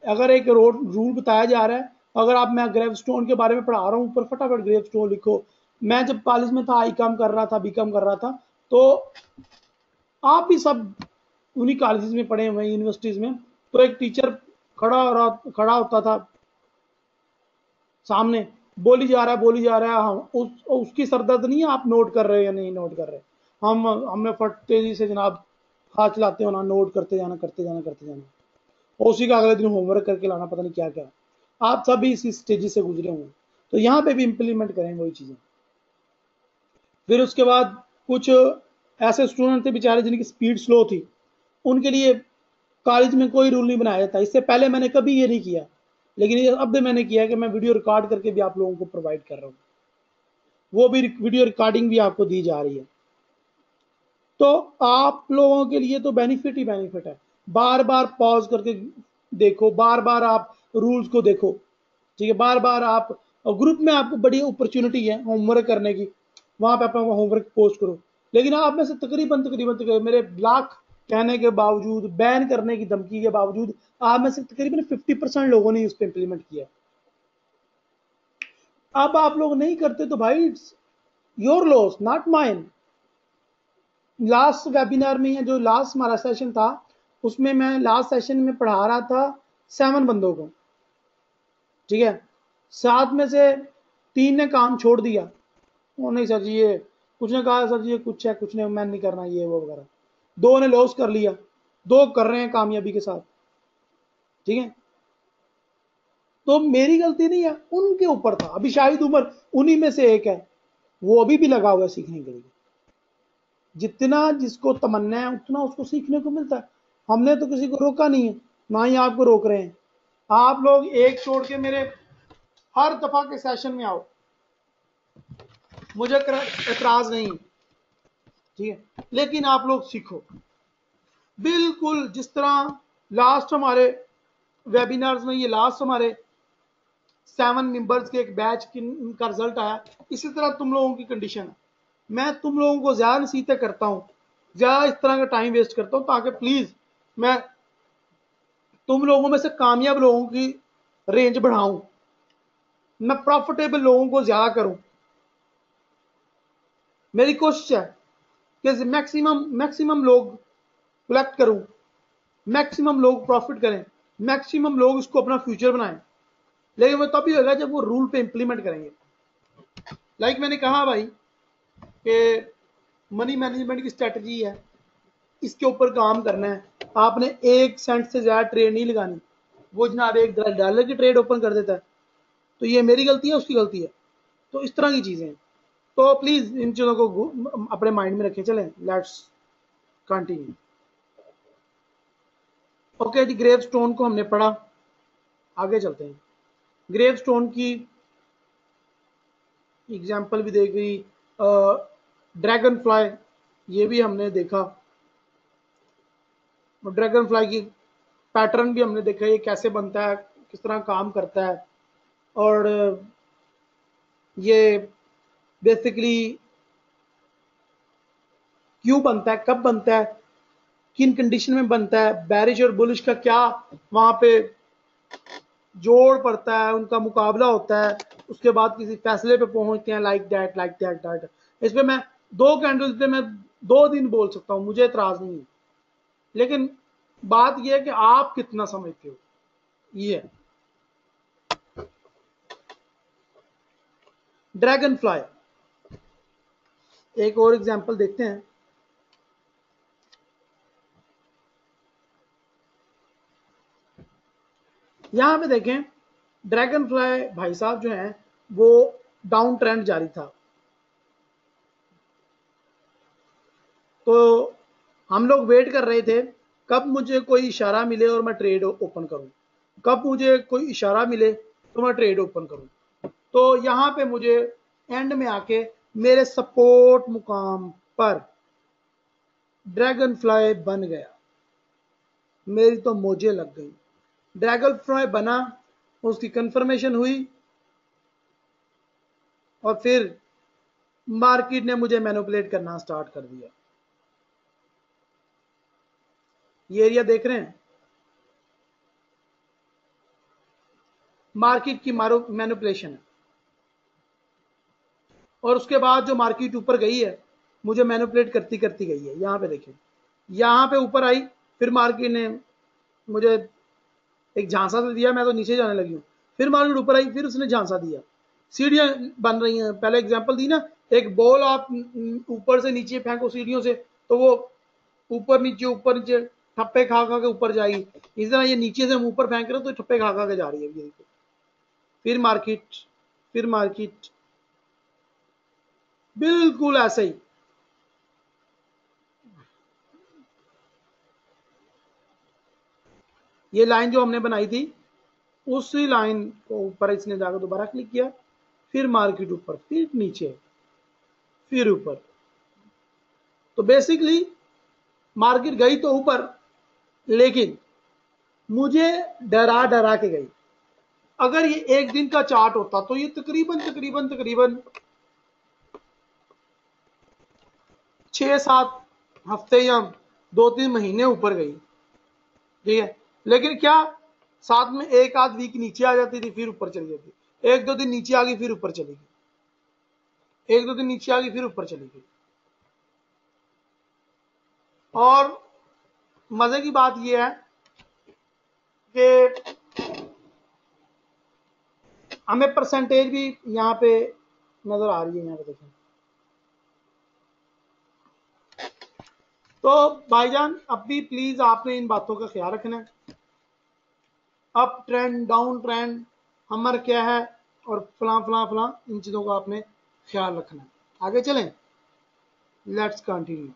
अगर एक रूल बताया जा रहा है, अगर आप, मैं ग्रेव स्टोन के बारे में पढ़ा रहा हूँ, ऊपर फटाफट ग्रेव स्टोन लिखो। मैं जब कॉलेज में था, आई कॉम कर रहा था, बीकॉम कर रहा था, तो आप भी सब उन्हीं कॉलेजेस में पढ़े हुए, यूनिवर्सिटीज में। तो एक टीचर खड़ा होता था सामने, बोली जा रहा है बोली जा रहा है, हम उसकी सरदर्द नहीं है आप नोट कर रहे हो या नहीं नोट कर रहे। हमें फट तेजी से जनाब हाथ चलाते होना, नोट करते जाना करते जाना करते जाना, और उसी का अगले दिन होमवर्क करके लाना, पता नहीं क्या क्या। आप सभी इसी स्टेज से गुजरे हुए, तो यहाँ पे भी इंप्लीमेंट करें वही चीजें। फिर उसके बाद कुछ ऐसे स्टूडेंट थे बेचारे जिनकी स्पीड स्लो थी, उनके लिए कॉलेज में कोई रूल नहीं बनाया जाता। इससे पहले मैंने कभी ये नहीं किया, लेकिन ये अब भी मैंने किया कि मैं वीडियो रिकॉर्ड करके भी आप लोगों को प्रोवाइड कर रहा हूँ। वो भी वीडियो रिकॉर्डिंग भी आपको दी जा रही है। तो आप लोगों के लिए तो बेनिफिट ही बेनिफिट है। बार बार पॉज करके देखो, बार बार आप रूल्स को देखो। ठीक है, बार बार आप ग्रुप में, आपको बड़ी अपॉर्चुनिटी है होमवर्क करने की, वहां पे अपना होमवर्क पोस्ट करो। लेकिन आप में से तकरीबन तकरीबन तकरीबन मेरे लाख कहने के बावजूद, बैन करने की धमकी के बावजूद, आप में से तकरीबन 50% लोगों ने उसको इंप्लीमेंट किया। अब आप लोग नहीं करते तो भाई it's your loss, not mine. Last webinar में, या जो लास्ट हमारा सेशन था, उसमें मैं लास्ट सेशन में पढ़ा रहा था 7 बंदों को। ठीक है, 7 में से 3 ने काम छोड़ दिया। वो नहीं सर जी, ये कुछ ने कहा सर जी ये कुछ है, कुछ ने मैं नहीं करना ये वो वगैरह। 2 ने लॉस कर लिया, 2 कर रहे हैं कामयाबी के साथ। ठीक है, तो मेरी गलती नहीं है, उनके ऊपर था। अभी शाहिद उमर उन्हीं में से एक है, वो अभी भी लगा हुआ है सीखने के लिए। जितना जिसको तमन्ना है उतना उसको सीखने को मिलता है। हमने तो किसी को रोका नहीं है, ना ही आपको रोक रहे हैं। आप लोग एक छोड़ के मेरे हर दफा के सेशन में आओ, मुझे एतराज नहीं, ठीक है, लेकिन आप लोग सीखो बिल्कुल जिस तरह लास्ट हमारे वेबिनार्स में, ये लास्ट हमारे 7 मेंबर्स के एक बैच का रिजल्ट आया, इसी तरह तुम लोगों की कंडीशन है। मैं तुम लोगों को ज्यादा नसीहतें करता हूं, ज्यादा इस तरह का टाइम वेस्ट करता हूं, ताकि प्लीज मैं तुम लोगों में से कामयाब लोगों की रेंज बढ़ाऊं, मैं प्रॉफिटेबल लोगों को ज्यादा करूं। मेरी कोशिश है कि मैक्सिमम मैक्सिमम लोग कलेक्ट करूं, मैक्सिमम लोग प्रॉफिट करें, मैक्सिमम लोग इसको अपना फ्यूचर बनाएं। लेकिन वो तभी होगा जब वो रूल पे इंप्लीमेंट करेंगे। लाइक मैंने कहा भाई कि मनी मैनेजमेंट की स्ट्रेटजी है, इसके ऊपर काम करना है। आपने 1 सेंट से ज्यादा ट्रेड नहीं लगानी। वो जनाब $1 की ट्रेड ओपन कर देता है, तो ये मेरी गलती है, उसकी गलती है? तो इस तरह की चीजें हैं। तो प्लीज इन चीजों को अपने माइंड में रखें। चलें, लेट्स कंटिन्यू। ओके जी, ग्रेव स्टोन को हमने पढ़ा, आगे चलते हैं। ग्रेव स्टोन की एग्जाम्पल भी देख गई, ड्रैगन फ्लाई ये भी हमने देखा, ड्रैगन फ्लाई की पैटर्न भी हमने देखा, ये कैसे बनता है, किस तरह काम करता है, और ये बेसिकली क्यों बनता है, कब बनता है, किन कंडीशन में बनता है, बैरिश और बुलिश का क्या वहां पे जोड़ पड़ता है, उनका मुकाबला होता है, उसके बाद किसी फैसले पे पहुंचते हैं, like that like that that. इस पे मैं 2 कैंडल्स पे मैं 2 दिन बोल सकता हूं, मुझे एतराज नहीं है। लेकिन बात यह है कि आप कितना समझते हो। ये है ड्रैगन फ्लाई। एक और एग्जांपल देखते हैं। यहां पे देखें, ड्रैगन फ्लाई भाई साहब जो हैं वो डाउन ट्रेंड जारी था। तो हम लोग वेट कर रहे थे कब मुझे कोई इशारा मिले और मैं ट्रेड ओपन करूं, कब मुझे कोई इशारा मिले तो मैं ट्रेड ओपन करूं। तो यहां पे मुझे एंड में आके मेरे सपोर्ट मुकाम पर ड्रैगन फ्लाई बन गया, मेरी तो मौजें लग गई। ड्रैगन फ्लाई बना, उसकी कंफर्मेशन हुई, और फिर मार्केट ने मुझे मैनिपुलेट करना स्टार्ट कर दिया। ये एरिया देख रहे हैं, मार्केट की मारो मैनिपुलेशन है। और उसके बाद जो मार्केट ऊपर गई है, मुझे मैनिपुलेट करती करती गई है। यहां पे देखें, यहां पे ऊपर आई, फिर मार्केट ने मुझे एक झांसा तो दिया, मैं तो नीचे जाने लगी हूँ। फिर मार्केट ऊपर आई, फिर उसने झांसा दिया। सीढ़ियां बन रही हैं, पहले एग्जांपल दी ना, एक बॉल आप ऊपर से नीचे फेंको सीढ़ियों से, तो वो ऊपर नीचे ठप्पे खा खा के ऊपर जाएगी। इस तरह ये नीचे से हम ऊपर फेंक रहे हो तो ठप्पे खा खा के जा रही है। ये देखो, फिर मार्केट, फिर मार्केट, बिल्कुल ऐसे ही। ये लाइन जो हमने बनाई थी, उसी लाइन को ऊपर इसने जाकर दोबारा क्लिक किया, फिर मार्केट ऊपर, फिर नीचे, फिर ऊपर। तो बेसिकली मार्केट गई तो ऊपर, लेकिन मुझे डरा डरा के गई। अगर ये एक दिन का चार्ट होता तो ये तकरीबन तकरीबन तकरीबन 6-7 हफ्ते या 2-3 महीने ऊपर गई, ठीक है। लेकिन क्या, साथ में एक आध वीक नीचे आ जाती थी, फिर ऊपर चली जाती, 1-2 दिन नीचे आ गई, फिर ऊपर चली गई, 1-2 दिन नीचे आ गई, फिर ऊपर चली गई। और मजे की बात यह है कि हमें परसेंटेज भी यहाँ पे नजर आ रही है। यहाँ पे देखें, तो भाईजान अब भी प्लीज आपने इन बातों का ख्याल रखना है। अप ट्रेंड, डाउन ट्रेंड, हमर क्या है और फलां फलां फलां, इन चीज़ों का आपने ख्याल रखना है। आगे चलें, लेट्स कंटिन्यू।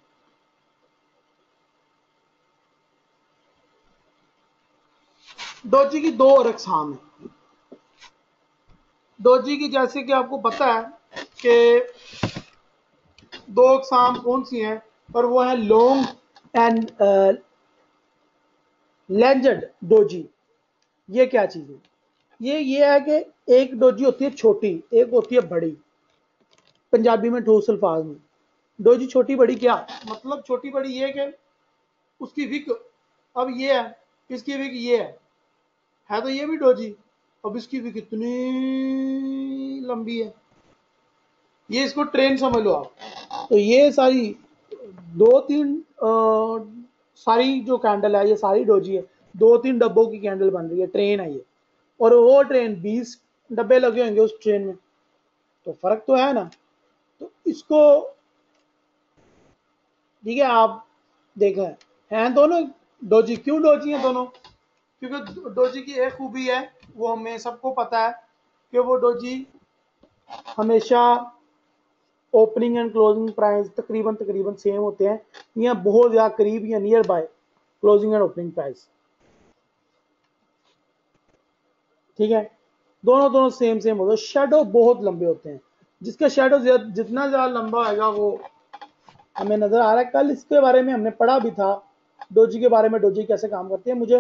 डोजी की दो और अकसाम है। डोजी की जैसे कि आपको पता है कि दो अकसाम कौन सी हैं, और वो है लॉन्ग एंड लेंजड डोजी। ये क्या चीज़ है? ये है कि एक डोजी होती है छोटी, एक होती है बड़ी। पंजाबी में ठोस अल्फाज में डोजी छोटी बड़ी क्या मतलब? छोटी बड़ी ये कि उसकी विक अब ये है, इसकी विक ये है तो ये भी डोजी, अब इसकी विक कितनी लंबी है, ये इसको ट्रेन समझ लो आप। तो ये सारी दो तीन सारी जो कैंडल है ये सारी डोजी है, दो तीन डब्बों की कैंडल बन रही है, ट्रेन है ये। और वो ट्रेन 20 डब्बे लगे होंगे उस ट्रेन में, तो फर्क तो है ना। तो इसको ठीक है, आप देखें हैं दोनों डोजी। क्यों डोजी हैं दोनों? क्योंकि डोजी की एक खूबी है, वो हमें सबको पता है कि वो डोजी हमेशा ओपनिंग एंड क्लोजिंग प्राइस तकरीबन सेम होते हैं, या बहुत ज्यादा करीब या near by closing and opening price. ठीक है, दोनों दोनों सेम सेम होते हैं। शेडो बहुत लंबे होते हैं, जिसका शेडो जितना ज्यादा लंबा होगा वो हमें नजर आ रहा है। कल इसके बारे में हमने पढ़ा भी था, डोजी के बारे में, डोजी कैसे काम करती है। मुझे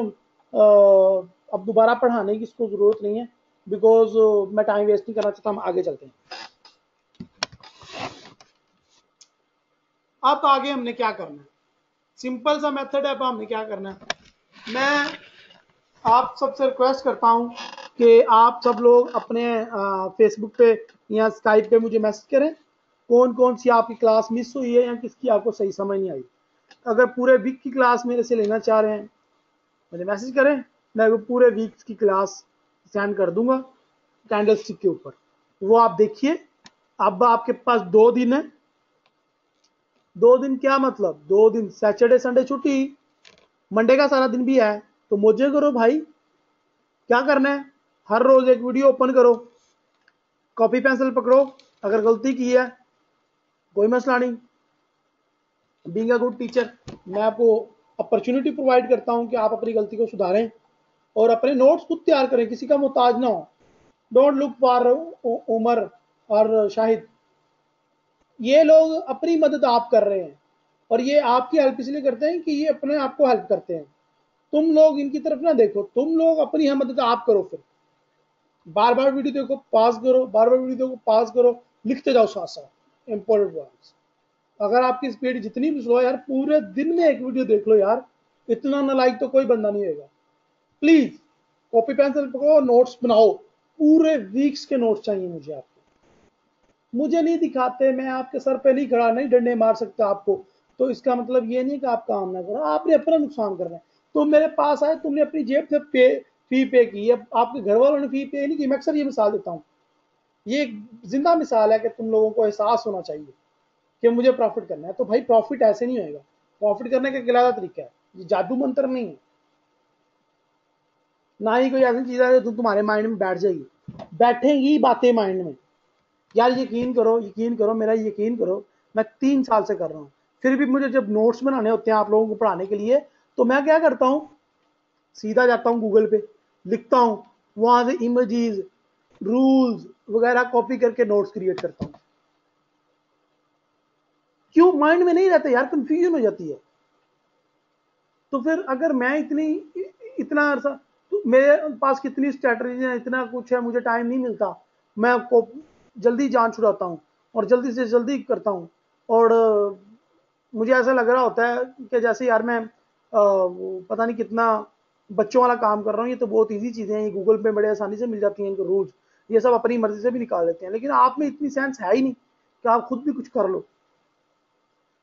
अब दोबारा पढ़ाने की इसको जरूरत नहीं है, बिकॉज मैं टाइम वेस्ट नहीं करना चाहता। हम आगे चलते हैं। अब आगे हमने क्या करना है, सिंपल सा मेथड है। अब हमने क्या करना है, मैं आप सबसे रिक्वेस्ट करता हूं कि आप सब लोग अपने फेसबुक पे या स्काइप पे मुझे मैसेज करें, कौन कौन सी आपकी क्लास मिस हुई है या किसकी आपको सही समझ नहीं आई। अगर पूरे वीक की क्लास मेरे से लेना चाह रहे हैं, मुझे मैसेज करें, मैं वो पूरे वीक की क्लास सेंड कर दूंगा कैंडल स्टिक के ऊपर। वो आप देखिए। अब आपके पास 2 दिन है। 2 दिन क्या मतलब? 2 दिन, सैटरडे संडे छुट्टी, मंडे का सारा दिन भी है, तो मौजे करो भाई। क्या करना है, हर रोज एक वीडियो ओपन करो, कॉपी पेंसिल पकड़ो, अगर गलती की है कोई मसला नहीं। बीइंग अ गुड टीचर मैं आपको अपॉर्चुनिटी प्रोवाइड करता हूं कि आप अपनी गलती को सुधारें और अपने नोट्स खुद तैयार करें, किसी का मोहताज ना हो। डोंट लुक फॉर उमर और शाहिद, ये लोग अपनी मदद आप कर रहे हैं, और ये आपकी हेल्प इसलिए करते हैं कि ये अपने आप को हेल्प करते हैं। तुम लोग इनकी तरफ ना देखो, तुम लोग अपनी मदद आप करो। फिर बार बार वीडियो देखो, पास करो, बार बार वीडियो देखो, पास करो, लिखते जाओ साथ साथ इंपॉर्टेंट वर्ड्स। अगर आपकी स्पीड जितनी भी स्लो है यार, पूरे दिन में एक वीडियो देख लो यार, इतना नालायक तो कोई बंदा नहीं होगा। प्लीज कॉपी पेंसिल पकड़ो, नोट्स बनाओ, पूरे वीक्स के नोट्स चाहिए मुझे आपको। मुझे नहीं दिखाते, मैं आपके सर पे नहीं खड़ा, नहीं डंडे मार सकता आपको, तो इसका मतलब ये नहीं कि आप काम ना करो। आपने अपना नुकसान करना है। तुम मेरे पास आए, तुमने अपनी जेब से फी पे की है, आपके घर वालों ने फी पे नहीं की। मैं अक्सर ये मिसाल देता हूँ, ये एक जिंदा मिसाल है कि तुम लोगों को एहसास होना चाहिए कि मुझे प्रॉफिट करना है। तो भाई प्रॉफिट ऐसे नहीं होएगा, प्रॉफिट करने का गिलादा तरीका है, ये जादू मंत्र नहीं है, ना ही कोई ऐसी चीज है जो तुम्हारे माइंड में बैठ जाएगी। बैठेंगी बातें माइंड में यार, यकीन करो, यकीन करो, मेरा यकीन करो, मैं 3 साल से कर रहा हूँ। फिर भी मुझे जब नोट्स बनाने होते हैं आप लोगों को पढ़ाने के लिए, तो मैं क्या करता हूँ, सीधा जाता हूँ गूगल पे, लिखता हूँ, वहां से इमेजेस, रूल्स वगैरह कॉपी करके नोट्स क्रिएट करता हूँ। क्यों? माइंड में नहीं रहता यार, कंफ्यूजन हो जाती है। तो फिर अगर मैं इतना अर्सा, तो मेरे पास कितनी स्ट्रैटेजी है, इतना कुछ है, मुझे टाइम नहीं मिलता। मैं आपको जल्दी जान छुड़ाता हूँ और जल्दी से जल्दी करता हूँ। और मुझे ऐसा लग रहा होता है कि जैसे यार मैं पता नहीं कितना बच्चों वाला काम कर रहा हूँ। ये तो बहुत ईजी चीज़ें हैं, ये गूगल पे बड़े आसानी से मिल जाती हैं, इनको रूल्स ये सब अपनी मर्जी से भी निकाल लेते हैं। लेकिन आप में इतनी सेंस है ही नहीं कि आप खुद भी कुछ कर लो।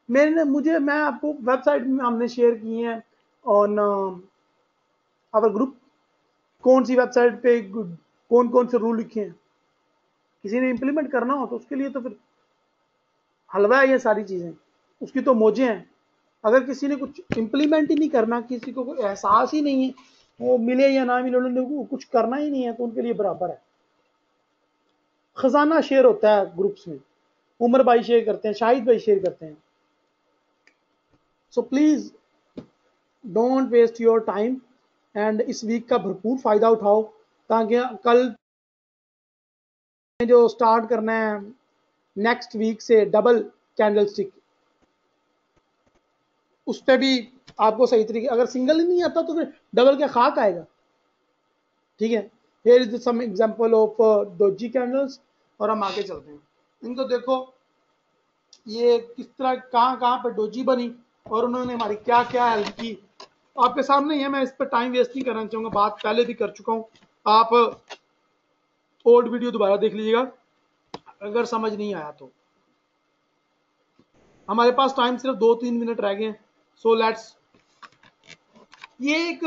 मैं आपको वेबसाइट में हमने शेयर की है ऑन आवर ग्रुप, कौन सी वेबसाइट पे कौन कौन से रूल लिखे हैं। किसी ने इंप्लीमेंट करना हो तो उसके लिए तो फिर हलवा है ये सारी चीजें, उसकी तो मौजें हैं। अगर किसी ने कुछ इंप्लीमेंट ही नहीं करना, किसी को कोई एहसास ही नहीं है वो मिले या ना मिले, उन्होंने कुछ करना ही नहीं है तो उनके लिए बराबर है। खजाना शेयर होता है ग्रुप्स में, उमर भाई शेयर करते हैं, शाहिद भाई शेयर करते हैं। So please don't waste your time and इस वीक का भरपूर फायदा उठाओ, ताकि कल जो स्टार्ट करना है नेक्स्ट वीक से डबल कैंडल स्टिक, उस पर भी आपको सही तरीके, अगर सिंगल ही नहीं आता तो फिर डबल क्या खाक आएगा। ठीक है, here is some example of doji candles. और हम आगे चलते हैं, इनको देखो ये किस तरह कहाँ कहाँ पर डोजी बनी और उन्होंने हमारी क्या क्या हेल्प की, आपके सामने ही है। मैं इस पर टाइम वेस्ट नहीं करना चाहूंगा, बात पहले भी कर चुका हूँ। आप ओल्ड वीडियो दोबारा देख लीजिएगा अगर समझ नहीं आया तो। हमारे पास टाइम सिर्फ 2-3 मिनट रह गए हैं, सो लेट्स। ये एक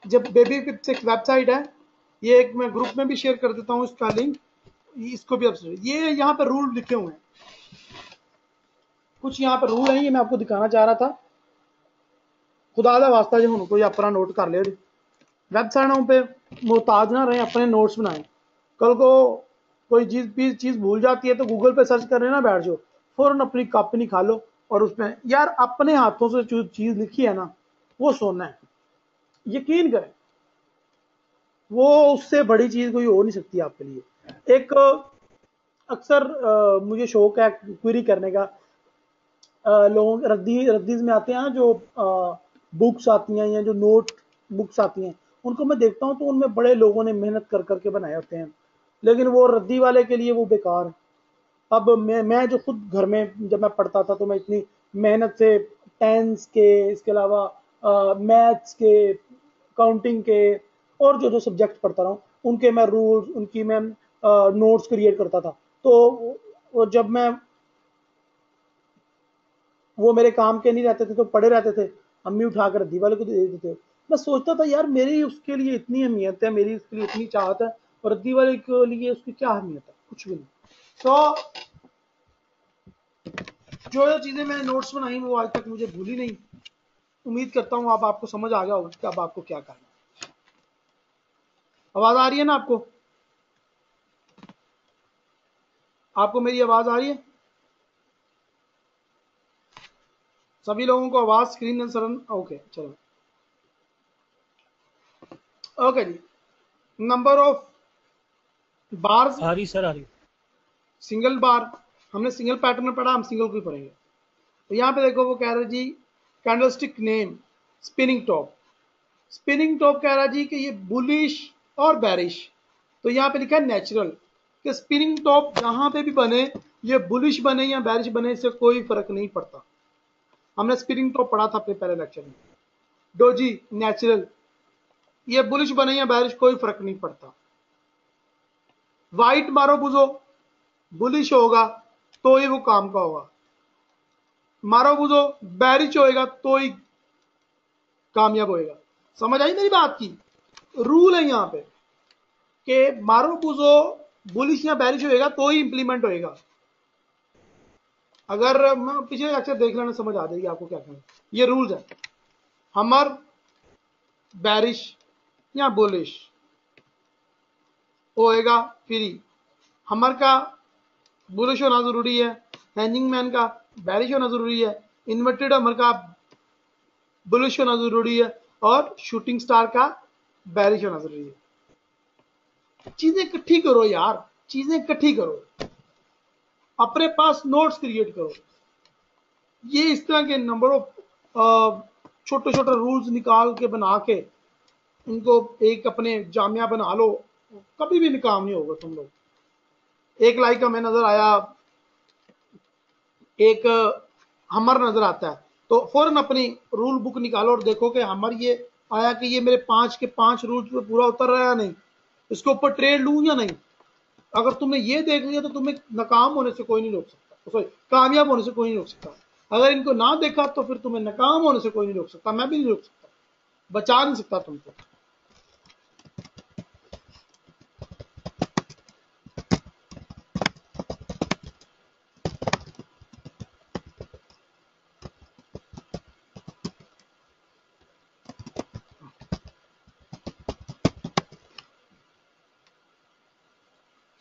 जब बेबी पिप्स एक वेबसाइट है, ये एक मैं ग्रुप में भी शेयर कर देता हूँ इसका लिंक, इसको भी आप ये यहाँ पे रूल लिखे हुए हैं, कुछ यहाँ पे रूल है, ये मैं आपको दिखाना चाह रहा था। खुदा का वास्ता जो उनको अपना नोट कर ले, वेबसाइटों पे मोहताज ना रहे, अपने नोट्स बनाएं। कल को कोई चीज भूल जाती है तो गूगल पे सर्च करने ना बैठ जाओ, फौरन अपनी कॉपी निकालो और उसमें यार अपने हाथों से जो चीज लिखी है ना वो सोना है, यकीन करें वो उससे बड़ी चीज कोई हो नहीं सकती आपके लिए। एक अक्सर मुझे शौक है क्वेरी करने का, लोगों रद्दीज में आते हैं जो बुक्स आती हैं या जो नोट बुक्स आती हैं, उनको मैं देखता हूँ तो उनमें बड़े लोगों ने मेहनत कर करके बनाए होते हैं, लेकिन वो रद्दी वाले के लिए वो बेकार है। अब मैं जो खुद घर में जब मैं पढ़ता था तो मैं इतनी मेहनत से टेंस के, इसके अलावा मैथ्स के, काउंटिंग के और जो जो सब्जेक्ट पढ़ता रहा हूँ उनके मैं रूल्स, उनकी मैं नोट्स क्रिएट करता था। तो वो जब मैं वो मेरे काम के नहीं रहते थे तो पड़े रहते थे, अम्मी उठाकर रद्दी वाले को दे देते थे। मैं सोचता था यार मेरी उसके लिए इतनी अहमियत है, मेरी उसके लिए इतनी चाहत है, और रद्दी वाले के लिए उसकी क्या अहमियत है, कुछ भी नहीं। तो जो जो चीजें मैंने नोट्स बनाई वो आज तक मुझे भूली नहीं। उम्मीद करता हूँ अब आपको समझ आ गया होगा कि अब आपको क्या करना है। आवाज आ रही है ना आपको? आपको मेरी आवाज आ रही है? सभी लोगों को आवाज स्क्रीन नजर? ओके चलो, ओके जी। नंबर ऑफ बार्स, आ रही सर, आ रही। सिंगल बार, हमने सिंगल पैटर्न में पढ़ा, हम सिंगल को ही पढ़ेंगे। तो यहाँ पे देखो वो कह रहा है जी candlestick name spinning top. Spinning top कह रहा है जी कि ये बुलिश और बैरिश। तो यहाँ पे लिखा है नेचुरल, कि स्पिनिंग टॉप जहां पे भी बने, ये बुलिश बने या बैरिश बने, इससे कोई फर्क नहीं पड़ता। हमने स्पिनिंग टॉप पढ़ा था अपने पहले लेक्चर में। डोजी नेचुरल, ये बुलिश बने या बैरिश कोई फर्क नहीं पड़ता। वाइट मारो बुझो, बुलिश होगा तो ही वो काम का होगा, मारो बुझो बैरिश होएगा तो ही कामयाब होएगा। समझ आई मेरी बात की? रूल है यहाँ पे कि मारो बुझो बुलिश या बैरिश होएगा तो ही इंप्लीमेंट होएगा। अगर पिछले लेक्चर देख लेना समझ आ जाएगी आपको क्या करना। ये रूल्स है, हमर बैरिश या बुलिश होएगा फ्री। हमर का बुलिश होना जरूरी है, हैंगिंग मैन का बैरिश होना जरूरी है, इन्वर्टेड हमर का बुलिश होना जरूरी है, और शूटिंग स्टार का बैरिश होना जरूरी है। चीजें इकट्ठी करो यार, चीजें इकट्ठी करो, अपने पास नोट्स क्रिएट करो। ये इस तरह के नंबर ऑफ छोटे छोटे रूल्स निकाल के बना के इनको एक अपने जामिया बना लो, कभी भी निकाम नहीं होगा तुम लोग। एक लाइक हमें नजर आया, एक हमर नजर आता है, तो फौरन अपनी रूल बुक निकालो और देखो कि हमर ये आया कि ये मेरे 5 के 5 रूल्स पे पूरा उतर रहा है या नहीं, इसके ऊपर ट्रेड लूं या नहीं। अगर तुमने ये देख लिया तो तुम्हें नाकाम होने से कोई नहीं रोक सकता, सॉरी कामयाब होने से कोई नहीं रोक सकता। अगर इनको ना देखा तो फिर तुम्हें नाकाम होने से कोई नहीं रोक सकता, मैं भी नहीं रोक सकता, बचा नहीं सकता तुमको।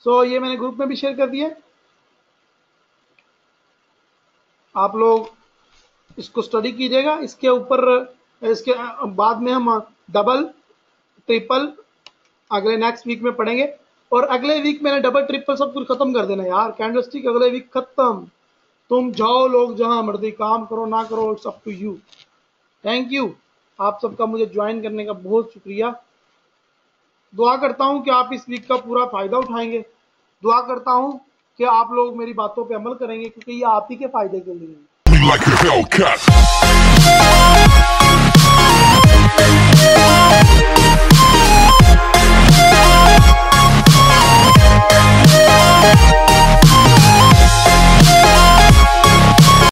सो ये मैंने ग्रुप में भी शेयर कर दिया, आप लोग इसको स्टडी कीजिएगा। इसके ऊपर इसके बाद में हम डबल ट्रिपल अगले नेक्स्ट वीक में पढ़ेंगे, और अगले वीक मैंने डबल ट्रिपल सब कुछ खत्म कर देना यार। कैंडलस्टिक अगले वीक खत्म, तुम जाओ लोग जहां मर्जी, काम करो ना करो, it's up to you. Thank you आप सबका मुझे ज्वाइन करने का बहुत शुक्रिया। दुआ करता हूं कि आप इस वीक का पूरा फायदा उठाएंगे, दुआ करता हूं कि आप लोग मेरी बातों पे अमल करेंगे, क्योंकि ये आप ही के फायदे के लिए है।